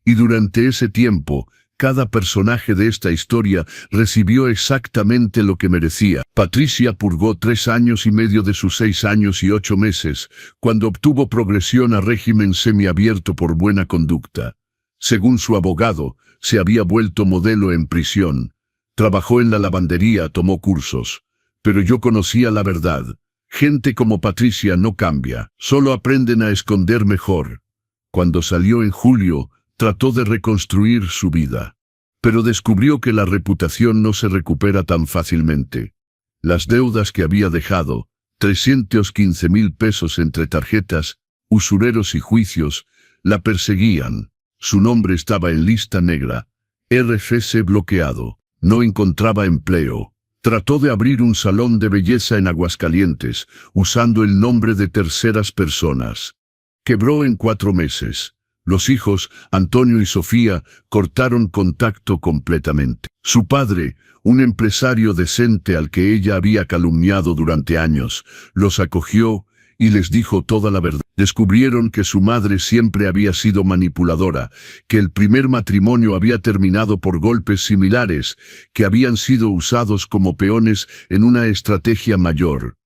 Y durante ese tiempo, cada personaje de esta historia recibió exactamente lo que merecía. Patricia purgó 3 años y medio de sus 6 años y 8 meses, cuando obtuvo progresión a régimen semiabierto por buena conducta. Según su abogado, se había vuelto modelo en prisión. Trabajó en la lavandería, tomó cursos. Pero yo conocía la verdad. Gente como Patricia no cambia, solo aprenden a esconder mejor. Cuando salió en julio, trató de reconstruir su vida. Pero descubrió que la reputación no se recupera tan fácilmente. Las deudas que había dejado, 315.000 pesos entre tarjetas, usureros y juicios, la perseguían. Su nombre estaba en lista negra. RFC bloqueado. No encontraba empleo. Trató de abrir un salón de belleza en Aguascalientes, usando el nombre de terceras personas. Quebró en 4 meses. Los hijos, Antonio y Sofía, cortaron contacto completamente. Su padre, un empresario decente al que ella había calumniado durante años, los acogió y les dijo toda la verdad. Descubrieron que su madre siempre había sido manipuladora, que el primer matrimonio había terminado por golpes similares, que habían sido usados como peones en una estrategia mayor.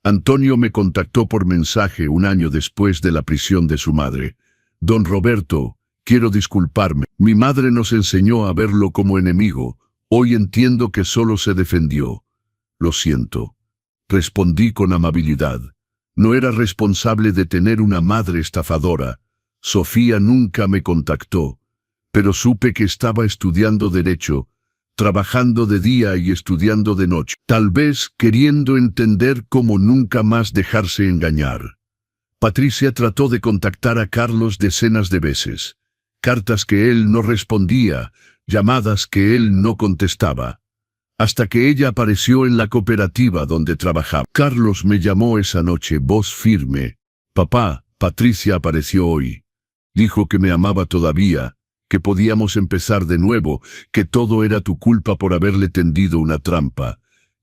Antonio me contactó por mensaje un año después de la prisión de su madre. Don Roberto, quiero disculparme. Mi madre nos enseñó a verlo como enemigo. Hoy entiendo que solo se defendió. Lo siento. Respondí con amabilidad. No era responsable de tener una madre estafadora. Sofía nunca me contactó, pero supe que estaba estudiando Derecho, trabajando de día y estudiando de noche, tal vez queriendo entender cómo nunca más dejarse engañar. Patricia trató de contactar a Carlos decenas de veces. Cartas que él no respondía, llamadas que él no contestaba. Hasta que ella apareció en la cooperativa donde trabajaba. Carlos me llamó esa noche, voz firme. Papá, Patricia apareció hoy. Dijo que me amaba todavía, que podíamos empezar de nuevo, que todo era tu culpa por haberle tendido una trampa.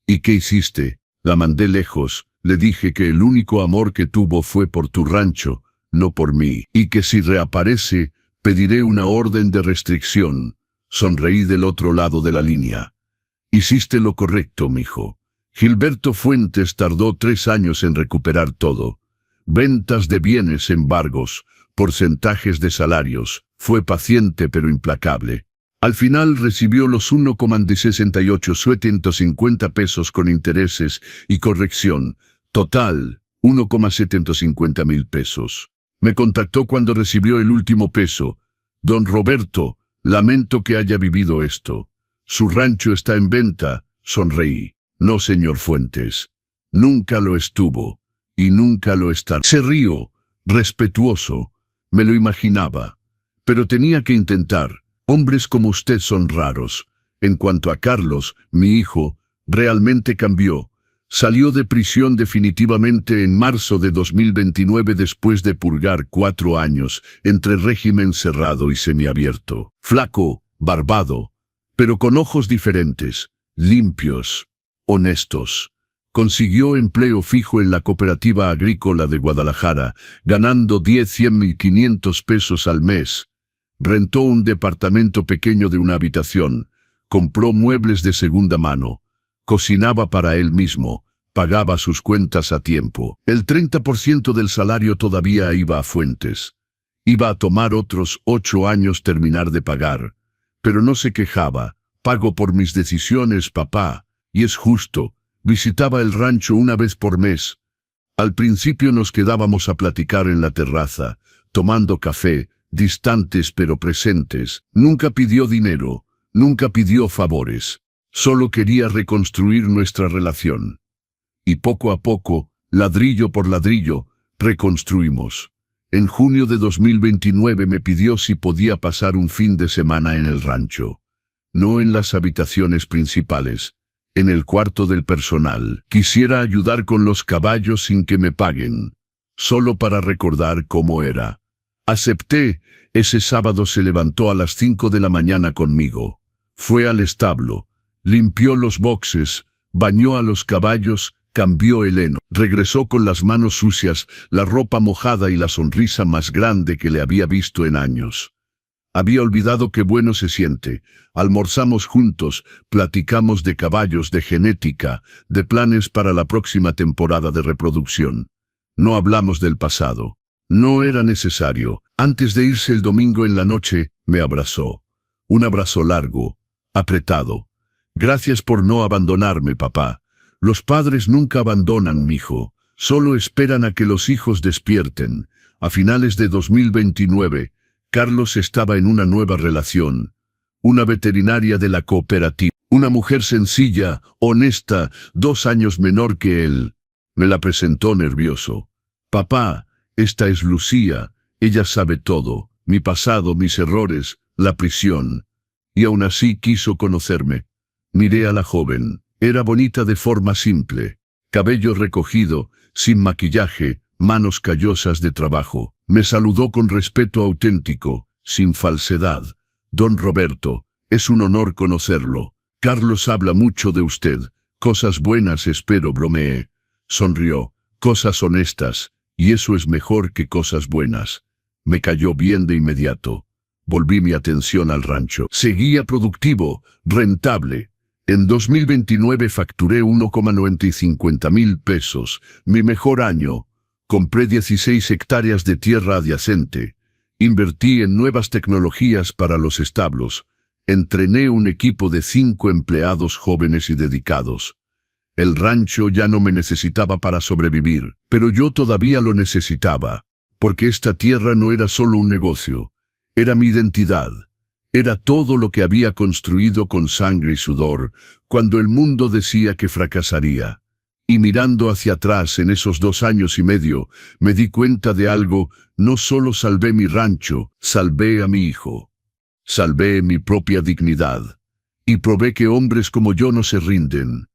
¿Y qué hiciste? La mandé lejos, le dije que el único amor que tuvo fue por tu rancho, no por mí, y que si reaparece, pediré una orden de restricción. Sonreí del otro lado de la línea. Hiciste lo correcto, mijo. Gilberto Fuentes tardó 3 años en recuperar todo. Ventas de bienes, embargos, porcentajes de salarios. Fue paciente pero implacable. Al final recibió los 1,68 pesos con intereses y corrección. Total, 1,750 pesos. Me contactó cuando recibió el último peso. Don Roberto, lamento que haya vivido esto. Su rancho está en venta, sonreí. No, señor Fuentes. Nunca lo estuvo. Y nunca lo estará. Se rió, respetuoso. Me lo imaginaba. Pero tenía que intentar. Hombres como usted son raros. En cuanto a Carlos, mi hijo, realmente cambió. Salió de prisión definitivamente en marzo de 2029 después de purgar 4 años entre régimen cerrado y semiabierto. Flaco, barbado, pero con ojos diferentes, limpios, honestos. Consiguió empleo fijo en la Cooperativa Agrícola de Guadalajara, ganando 100.500 pesos al mes. Rentó un departamento pequeño de una habitación, compró muebles de segunda mano, cocinaba para él mismo, pagaba sus cuentas a tiempo. El 30% del salario todavía iba a Fuentes. Iba a tomar otros 8 años terminar de pagar. Pero no se quejaba. Pago por mis decisiones, papá, y es justo. Visitaba el rancho una vez por mes. Al principio nos quedábamos a platicar en la terraza, tomando café, distantes pero presentes. Nunca pidió dinero, nunca pidió favores. Solo quería reconstruir nuestra relación. Y poco a poco, ladrillo por ladrillo, reconstruimos. En junio de 2029 me pidió si podía pasar un fin de semana en el rancho. No en las habitaciones principales, en el cuarto del personal. Quisiera ayudar con los caballos sin que me paguen, solo para recordar cómo era. Acepté. Ese sábado se levantó a las 5 de la mañana conmigo. Fue al establo, limpió los boxes, bañó a los caballos, cambió el heno. Regresó con las manos sucias, la ropa mojada y la sonrisa más grande que le había visto en años. Había olvidado qué bueno se siente. Almorzamos juntos, platicamos de caballos, de genética, de planes para la próxima temporada de reproducción. No hablamos del pasado. No era necesario. Antes de irse el domingo en la noche, me abrazó. Un abrazo largo, apretado. Gracias por no abandonarme, papá. Los padres nunca abandonan, mijo. Solo esperan a que los hijos despierten. A finales de 2029, Carlos estaba en una nueva relación. Una veterinaria de la cooperativa. Una mujer sencilla, honesta, 2 años menor que él. Me la presentó nervioso. Papá, esta es Lucía. Ella sabe todo. Mi pasado, mis errores, la prisión. Y aún así quiso conocerme. Miré a la joven. Era bonita de forma simple. Cabello recogido, sin maquillaje, manos callosas de trabajo. Me saludó con respeto auténtico, sin falsedad. Don Roberto, es un honor conocerlo. Carlos habla mucho de usted. Cosas buenas espero, bromeé. Sonrió. Cosas honestas, y eso es mejor que cosas buenas. Me cayó bien de inmediato. Volví mi atención al rancho. Seguía productivo, rentable. En 2029 facturé 1,950.000 pesos, mi mejor año. Compré 16 hectáreas de tierra adyacente. Invertí en nuevas tecnologías para los establos. Entrené un equipo de 5 empleados jóvenes y dedicados. El rancho ya no me necesitaba para sobrevivir, pero yo todavía lo necesitaba, porque esta tierra no era solo un negocio, era mi identidad. Era todo lo que había construido con sangre y sudor, cuando el mundo decía que fracasaría. Y mirando hacia atrás en esos 2 años y medio, me di cuenta de algo: no solo salvé mi rancho, salvé a mi hijo. Salvé mi propia dignidad. Y probé que hombres como yo no se rinden.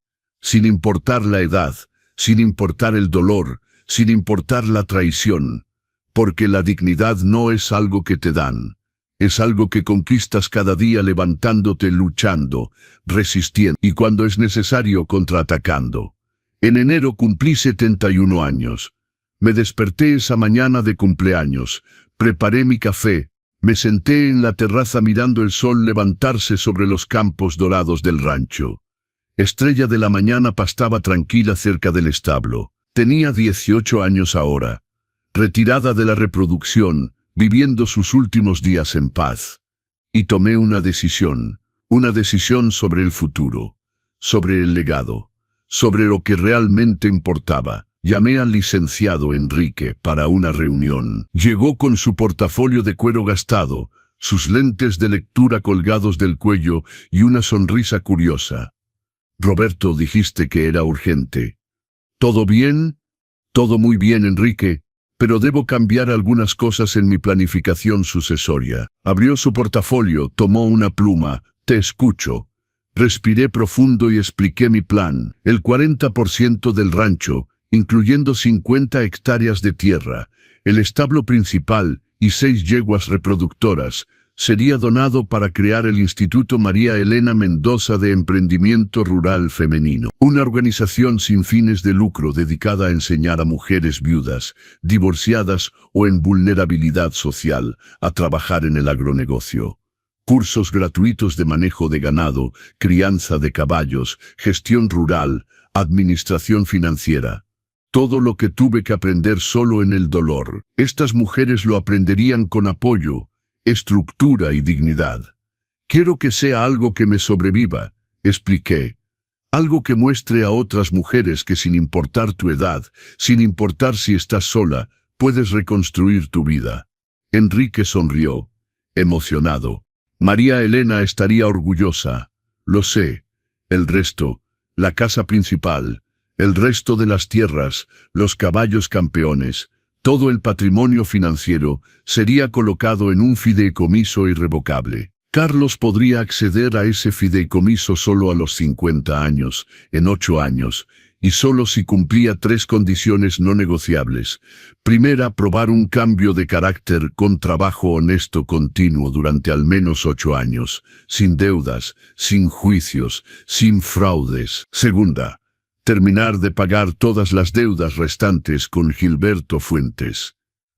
Sin importar la edad, sin importar el dolor, sin importar la traición. Porque la dignidad no es algo que te dan. Es algo que conquistas cada día levantándote, luchando, resistiendo y cuando es necesario contraatacando. En enero cumplí 71 años. Me desperté esa mañana de cumpleaños, preparé mi café, me senté en la terraza mirando el sol levantarse sobre los campos dorados del rancho. Estrella de la mañana pastaba tranquila cerca del establo. Tenía 18 años ahora, retirada de la reproducción, viviendo sus últimos días en paz. Y tomé una decisión sobre el futuro, sobre el legado, sobre lo que realmente importaba. Llamé al licenciado Enrique para una reunión. Llegó con su portafolio de cuero gastado, sus lentes de lectura colgados del cuello y una sonrisa curiosa. Roberto, dijiste que era urgente. ¿Todo bien? Todo muy bien, Enrique. Pero debo cambiar algunas cosas en mi planificación sucesoria. Abrió su portafolio, tomó una pluma. Te escucho. Respiré profundo y expliqué mi plan. El 40% del rancho, incluyendo 50 hectáreas de tierra, el establo principal y 6 yeguas reproductoras, sería donado para crear el Instituto María Elena Mendoza de Emprendimiento Rural Femenino, una organización sin fines de lucro dedicada a enseñar a mujeres viudas, divorciadas o en vulnerabilidad social a trabajar en el agronegocio. Cursos gratuitos de manejo de ganado, crianza de caballos, gestión rural, administración financiera. Todo lo que tuve que aprender solo en el dolor. Estas mujeres lo aprenderían con apoyo, estructura y dignidad. Quiero que sea algo que me sobreviva, expliqué. Algo que muestre a otras mujeres que sin importar tu edad, sin importar si estás sola, puedes reconstruir tu vida. Enrique sonrió, emocionado. María Elena estaría orgullosa. Lo sé. El resto, la casa principal, el resto de las tierras, los caballos campeones, todo el patrimonio financiero sería colocado en un fideicomiso irrevocable. Carlos podría acceder a ese fideicomiso solo a los 50 años, en 8 años, y solo si cumplía 3 condiciones no negociables. Primera, probar un cambio de carácter con trabajo honesto continuo durante al menos 8 años, sin deudas, sin juicios, sin fraudes. Segunda, terminar de pagar todas las deudas restantes con Gilberto Fuentes.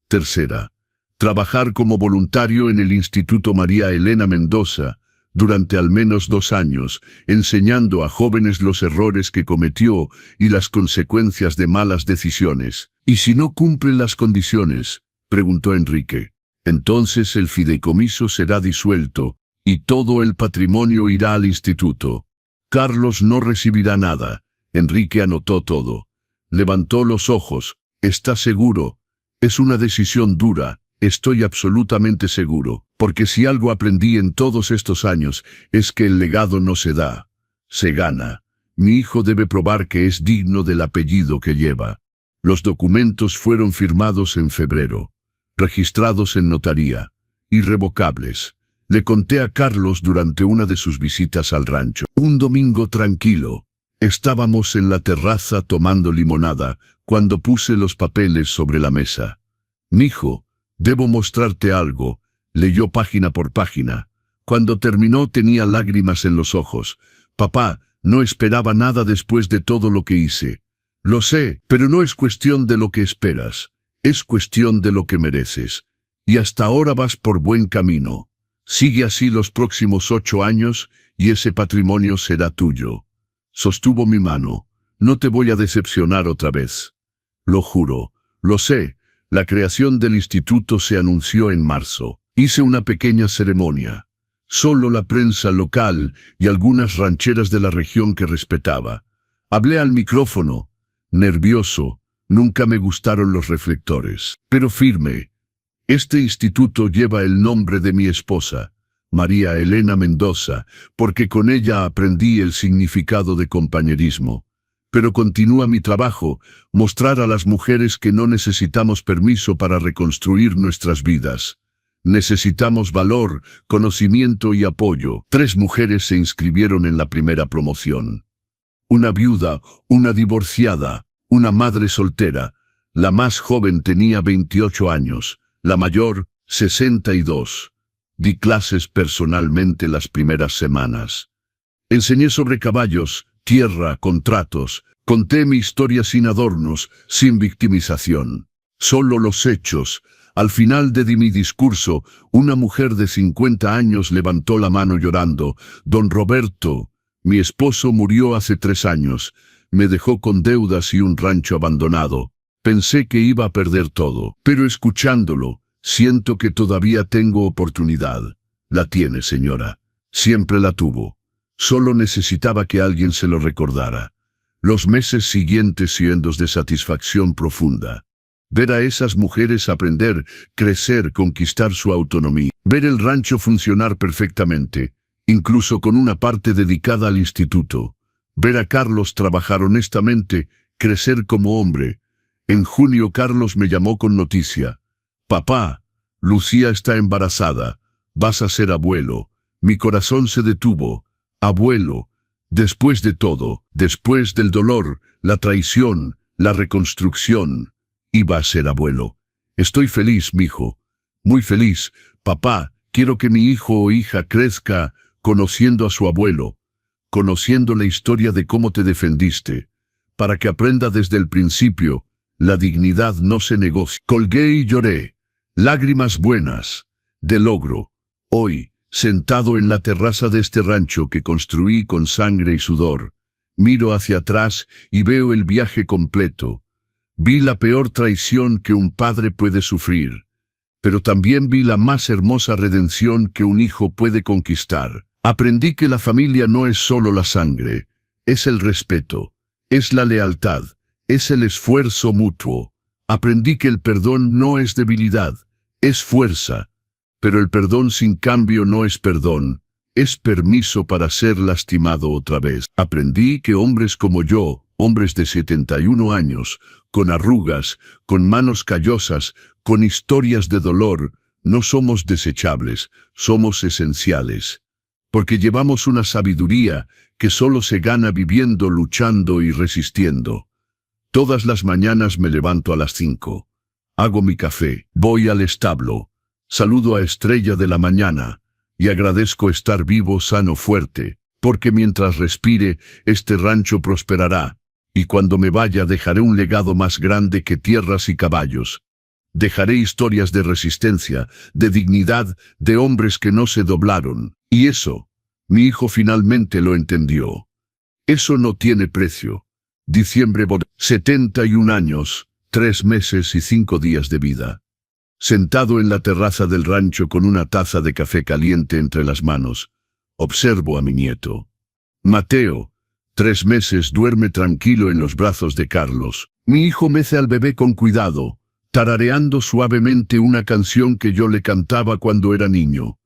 Tercera, trabajar como voluntario en el Instituto María Elena Mendoza durante al menos 2 años, enseñando a jóvenes los errores que cometió y las consecuencias de malas decisiones. ¿Y si no cumplen las condiciones?, preguntó Enrique. Entonces el fideicomiso será disuelto y todo el patrimonio irá al instituto. Carlos no recibirá nada. Enrique anotó todo. Levantó los ojos. ¿Está seguro? Es una decisión dura. Estoy absolutamente seguro, porque si algo aprendí en todos estos años es que el legado no se da, se gana. Mi hijo debe probar que es digno del apellido que lleva. Los documentos fueron firmados en febrero, registrados en notaría, irrevocables. Le conté a Carlos durante una de sus visitas al rancho. Un domingo tranquilo. Estábamos en la terraza tomando limonada cuando puse los papeles sobre la mesa. «Mijo», Debo mostrarte algo. Leyó página por página. Cuando terminó tenía lágrimas en los ojos. Papá, no esperaba nada después de todo lo que hice. Lo sé, pero no es cuestión de lo que esperas. Es cuestión de lo que mereces. Y hasta ahora vas por buen camino. Sigue así los próximos 8 años y ese patrimonio será tuyo. Sostuvo mi mano. No te voy a decepcionar otra vez. Lo juro. Lo sé. La creación del instituto se anunció en marzo. Hice una pequeña ceremonia. Solo la prensa local y algunas rancheras de la región que respetaba. Hablé al micrófono. Nervioso. Nunca me gustaron los reflectores. Pero firme. Este instituto lleva el nombre de mi esposa, María Elena Mendoza, porque con ella aprendí el significado de compañerismo. Pero continúa mi trabajo, mostrar a las mujeres que no necesitamos permiso para reconstruir nuestras vidas. Necesitamos valor, conocimiento y apoyo. 3 mujeres se inscribieron en la primera promoción. Una viuda, una divorciada, una madre soltera. La más joven tenía 28 años. La mayor, 62. Di clases personalmente las primeras semanas. Enseñé sobre caballos, tierra, contratos. Conté mi historia sin adornos, sin victimización. Solo los hechos. Al final de mi discurso, una mujer de 50 años levantó la mano llorando. Don Roberto, mi esposo murió hace 3 años. Me dejó con deudas y un rancho abandonado. Pensé que iba a perder todo, pero escuchándolo, siento que todavía tengo oportunidad. La tiene, señora. Siempre la tuvo. Solo necesitaba que alguien se lo recordara. Los meses siguientes llenos de satisfacción profunda. Ver a esas mujeres aprender, crecer, conquistar su autonomía. Ver el rancho funcionar perfectamente, incluso con una parte dedicada al instituto. Ver a Carlos trabajar honestamente, crecer como hombre. En junio Carlos me llamó con noticia. Papá, Lucía está embarazada. Vas a ser abuelo. Mi corazón se detuvo. Abuelo. Después de todo, después del dolor, la traición, la reconstrucción, iba a ser abuelo. Estoy feliz, mijo. Muy feliz. Papá, quiero que mi hijo o hija crezca conociendo a su abuelo, conociendo la historia de cómo te defendiste, para que aprenda desde el principio. La dignidad no se negocia. Colgué y lloré. Lágrimas buenas. De logro. Hoy, sentado en la terraza de este rancho que construí con sangre y sudor, miro hacia atrás y veo el viaje completo. Vi la peor traición que un padre puede sufrir, pero también vi la más hermosa redención que un hijo puede conquistar. Aprendí que la familia no es solo la sangre, es el respeto, es la lealtad. Es el esfuerzo mutuo. Aprendí que el perdón no es debilidad, es fuerza. Pero el perdón sin cambio no es perdón, es permiso para ser lastimado otra vez. Aprendí que hombres como yo, hombres de 71 años, con arrugas, con manos callosas, con historias de dolor, no somos desechables, somos esenciales. Porque llevamos una sabiduría que solo se gana viviendo, luchando y resistiendo. Todas las mañanas me levanto a las 5. Hago mi café, voy al establo, saludo a Estrella de la mañana y agradezco estar vivo, sano, fuerte, porque mientras respire, este rancho prosperará, y cuando me vaya dejaré un legado más grande que tierras y caballos. Dejaré historias de resistencia, de dignidad, de hombres que no se doblaron, y eso, mi hijo finalmente lo entendió. Eso no tiene precio. Diciembre, 71 años, 3 meses y 5 días de vida. Sentado en la terraza del rancho con una taza de café caliente entre las manos, observo a mi nieto. Mateo, 3 meses, duerme tranquilo en los brazos de Carlos. Mi hijo mece al bebé con cuidado, tarareando suavemente una canción que yo le cantaba cuando era niño.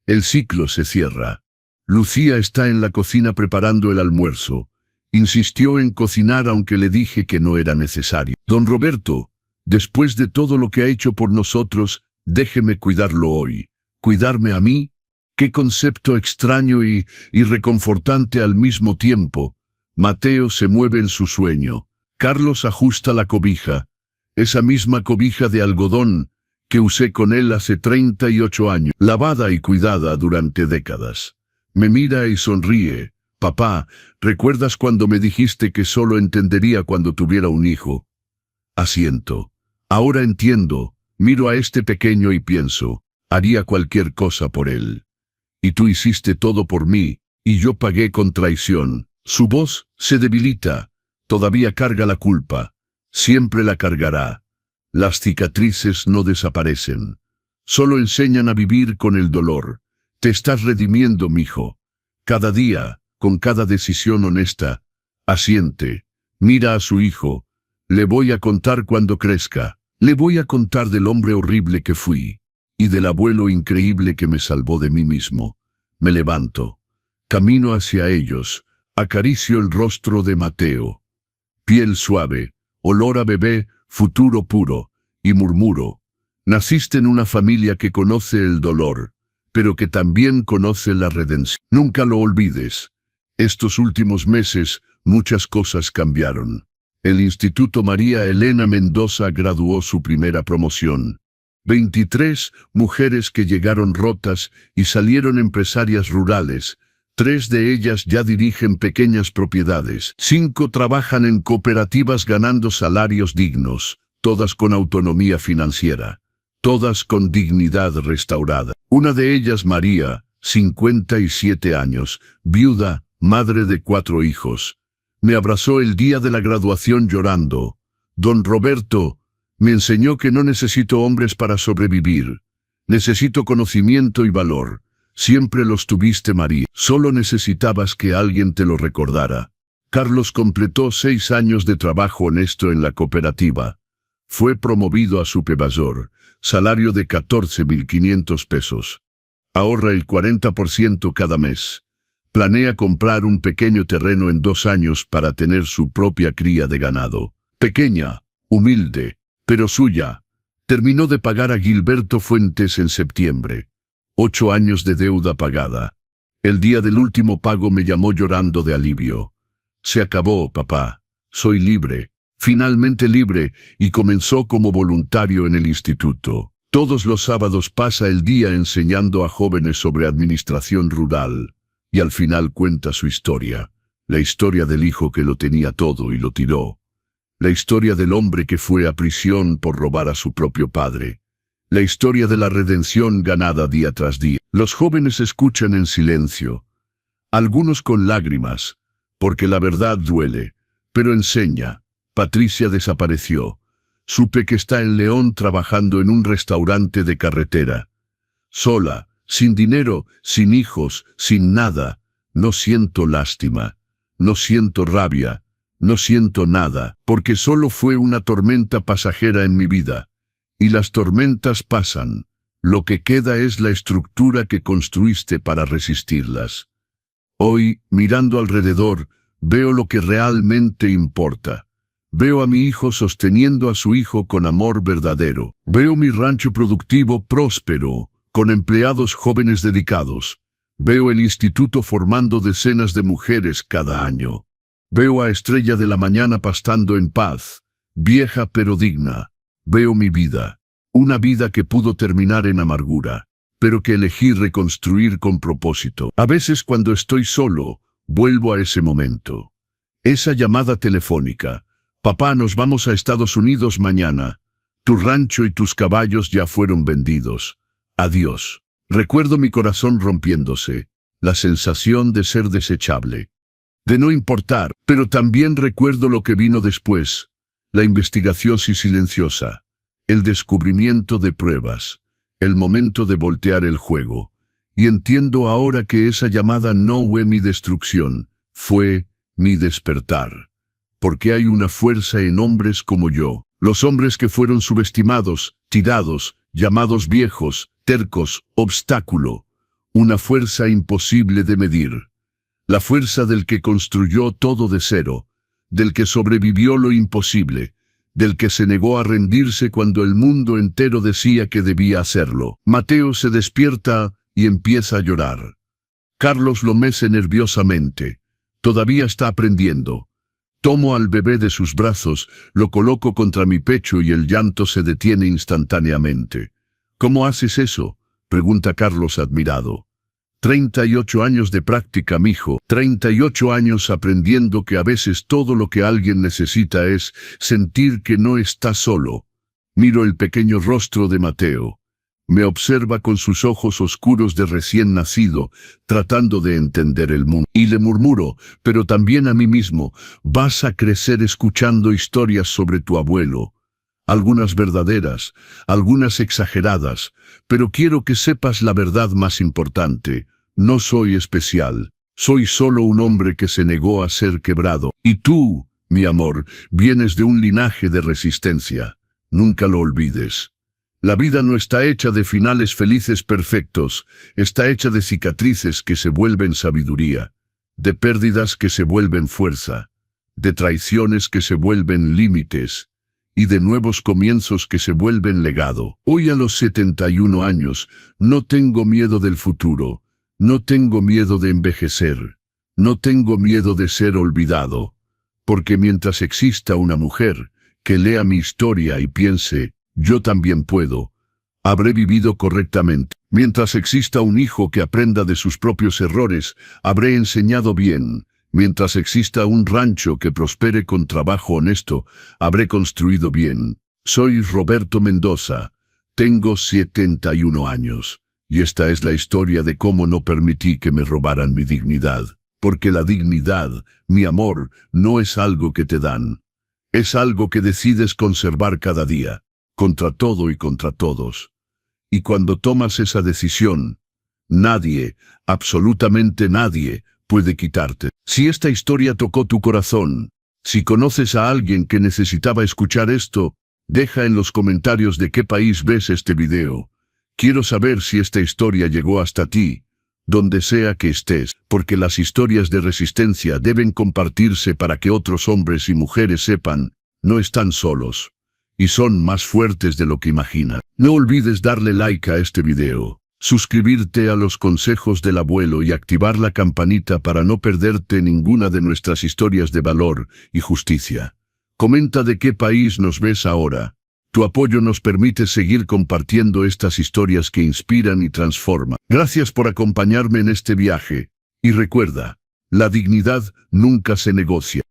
El ciclo se cierra. Lucía está en la cocina preparando el almuerzo. Insistió en cocinar aunque le dije que no era necesario. Don Roberto, después de todo lo que ha hecho por nosotros, déjeme cuidarlo hoy. ¿Cuidarme a mí? Qué concepto extraño y reconfortante al mismo tiempo. Mateo se mueve en su sueño. Carlos ajusta la cobija. Esa misma cobija de algodón que usé con él hace 38 años, lavada y cuidada durante décadas. Me mira y sonríe. Papá, ¿recuerdas cuando me dijiste que solo entendería cuando tuviera un hijo? Asiento. Ahora entiendo. Miro a este pequeño y pienso, haría cualquier cosa por él. Y tú hiciste todo por mí, y yo pagué con traición. Su voz se debilita. Todavía carga la culpa. Siempre la cargará. Las cicatrices no desaparecen. Solo enseñan a vivir con el dolor. Te estás redimiendo, mijo. Cada día, con cada decisión honesta. Asiente. Mira a su hijo. Le voy a contar cuando crezca. Le voy a contar del hombre horrible que fui. Y del abuelo increíble que me salvó de mí mismo. Me levanto. Camino hacia ellos. Acaricio el rostro de Mateo. Piel suave, olor a bebé, futuro puro. Y murmuro. Naciste en una familia que conoce el dolor, pero que también conoce la redención. Nunca lo olvides. Estos últimos meses, muchas cosas cambiaron. El Instituto María Elena Mendoza graduó su primera promoción. 23 mujeres que llegaron rotas y salieron empresarias rurales. 3 de ellas ya dirigen pequeñas propiedades. 5 trabajan en cooperativas ganando salarios dignos, todas con autonomía financiera, todas con dignidad restaurada. Una de ellas, María, 57 años, viuda, madre de 4 hijos. Me abrazó el día de la graduación llorando. Don Roberto me enseñó que no necesito hombres para sobrevivir. Necesito conocimiento y valor. Siempre los tuviste, María. Solo necesitabas que alguien te lo recordara. Carlos completó 6 años de trabajo honesto en la cooperativa. Fue promovido a supervisor, salario de 14.500 pesos. Ahorra el 40% cada mes. Planea comprar un pequeño terreno en 2 años para tener su propia cría de ganado. Pequeña, humilde, pero suya. Terminó de pagar a Gilberto Fuentes en septiembre. 8 años de deuda pagada. El día del último pago me llamó llorando de alivio. Se acabó, papá. Soy libre. Finalmente libre, y comenzó como voluntario en el instituto. Todos los sábados pasa el día enseñando a jóvenes sobre administración rural. Y al final cuenta su historia. La historia del hijo que lo tenía todo y lo tiró. La historia del hombre que fue a prisión por robar a su propio padre. La historia de la redención ganada día tras día. Los jóvenes escuchan en silencio. Algunos con lágrimas, porque la verdad duele, pero enseña. Patricia desapareció. Supe que está en León trabajando en un restaurante de carretera. Sola, sin dinero, sin hijos, sin nada. No siento lástima. No siento rabia. No siento nada, porque solo fue una tormenta pasajera en mi vida. Y las tormentas pasan. Lo que queda es la estructura que construiste para resistirlas. Hoy, mirando alrededor, veo lo que realmente importa. Veo a mi hijo sosteniendo a su hijo con amor verdadero. Veo mi rancho productivo próspero, con empleados jóvenes dedicados. Veo el instituto formando decenas de mujeres cada año. Veo a Estrella de la Mañana pastando en paz, vieja pero digna. Veo mi vida, una vida que pudo terminar en amargura, pero que elegí reconstruir con propósito. A veces cuando estoy solo, vuelvo a ese momento. Esa llamada telefónica. Papá, nos vamos a Estados Unidos mañana. Tu rancho y tus caballos ya fueron vendidos. Adiós. Recuerdo mi corazón rompiéndose, la sensación de ser desechable, de no importar, pero también recuerdo lo que vino después, la investigación silenciosa, el descubrimiento de pruebas, el momento de voltear el juego. Y entiendo ahora que esa llamada no fue mi destrucción, fue mi despertar. Porque hay una fuerza en hombres como yo, los hombres que fueron subestimados, tirados, llamados viejos, tercos, obstáculo, una fuerza imposible de medir. La fuerza del que construyó todo de cero, del que sobrevivió lo imposible, del que se negó a rendirse cuando el mundo entero decía que debía hacerlo. Mateo se despierta y empieza a llorar. Carlos lo mece nerviosamente. Todavía está aprendiendo. Tomo al bebé de sus brazos, lo coloco contra mi pecho y el llanto se detiene instantáneamente. ¿Cómo haces eso?, pregunta Carlos admirado. 38 años de práctica, mijo. 38 años aprendiendo que a veces todo lo que alguien necesita es sentir que no está solo. Miro el pequeño rostro de Mateo. Me observa con sus ojos oscuros de recién nacido, tratando de entender el mundo. Y le murmuro, pero también a mí mismo, vas a crecer escuchando historias sobre tu abuelo. Algunas verdaderas, algunas exageradas, pero quiero que sepas la verdad más importante. No soy especial, soy solo un hombre que se negó a ser quebrado. Y tú, mi amor, vienes de un linaje de resistencia. Nunca lo olvides. La vida no está hecha de finales felices perfectos, está hecha de cicatrices que se vuelven sabiduría, de pérdidas que se vuelven fuerza, de traiciones que se vuelven límites, y de nuevos comienzos que se vuelven legado. Hoy a los 71 años, no tengo miedo del futuro, no tengo miedo de envejecer, no tengo miedo de ser olvidado, porque mientras exista una mujer que lea mi historia y piense, yo también puedo, habré vivido correctamente. Mientras exista un hijo que aprenda de sus propios errores, habré enseñado bien. Mientras exista un rancho que prospere con trabajo honesto, habré construido bien. Soy Roberto Mendoza, tengo 71 años, y esta es la historia de cómo no permití que me robaran mi dignidad. Porque la dignidad, mi amor, no es algo que te dan. Es algo que decides conservar cada día, contra todo y contra todos. Y cuando tomas esa decisión, nadie, absolutamente nadie, puede quitarte. Si esta historia tocó tu corazón, si conoces a alguien que necesitaba escuchar esto, deja en los comentarios de qué país ves este video. Quiero saber si esta historia llegó hasta ti, donde sea que estés, porque las historias de resistencia deben compartirse para que otros hombres y mujeres sepan, no están solos, y son más fuertes de lo que imaginan. No olvides darle like a este video, suscribirte a los consejos del abuelo y activar la campanita para no perderte ninguna de nuestras historias de valor y justicia. Comenta de qué país nos ves ahora. Tu apoyo nos permite seguir compartiendo estas historias que inspiran y transforman. Gracias por acompañarme en este viaje. Y recuerda, la dignidad nunca se negocia.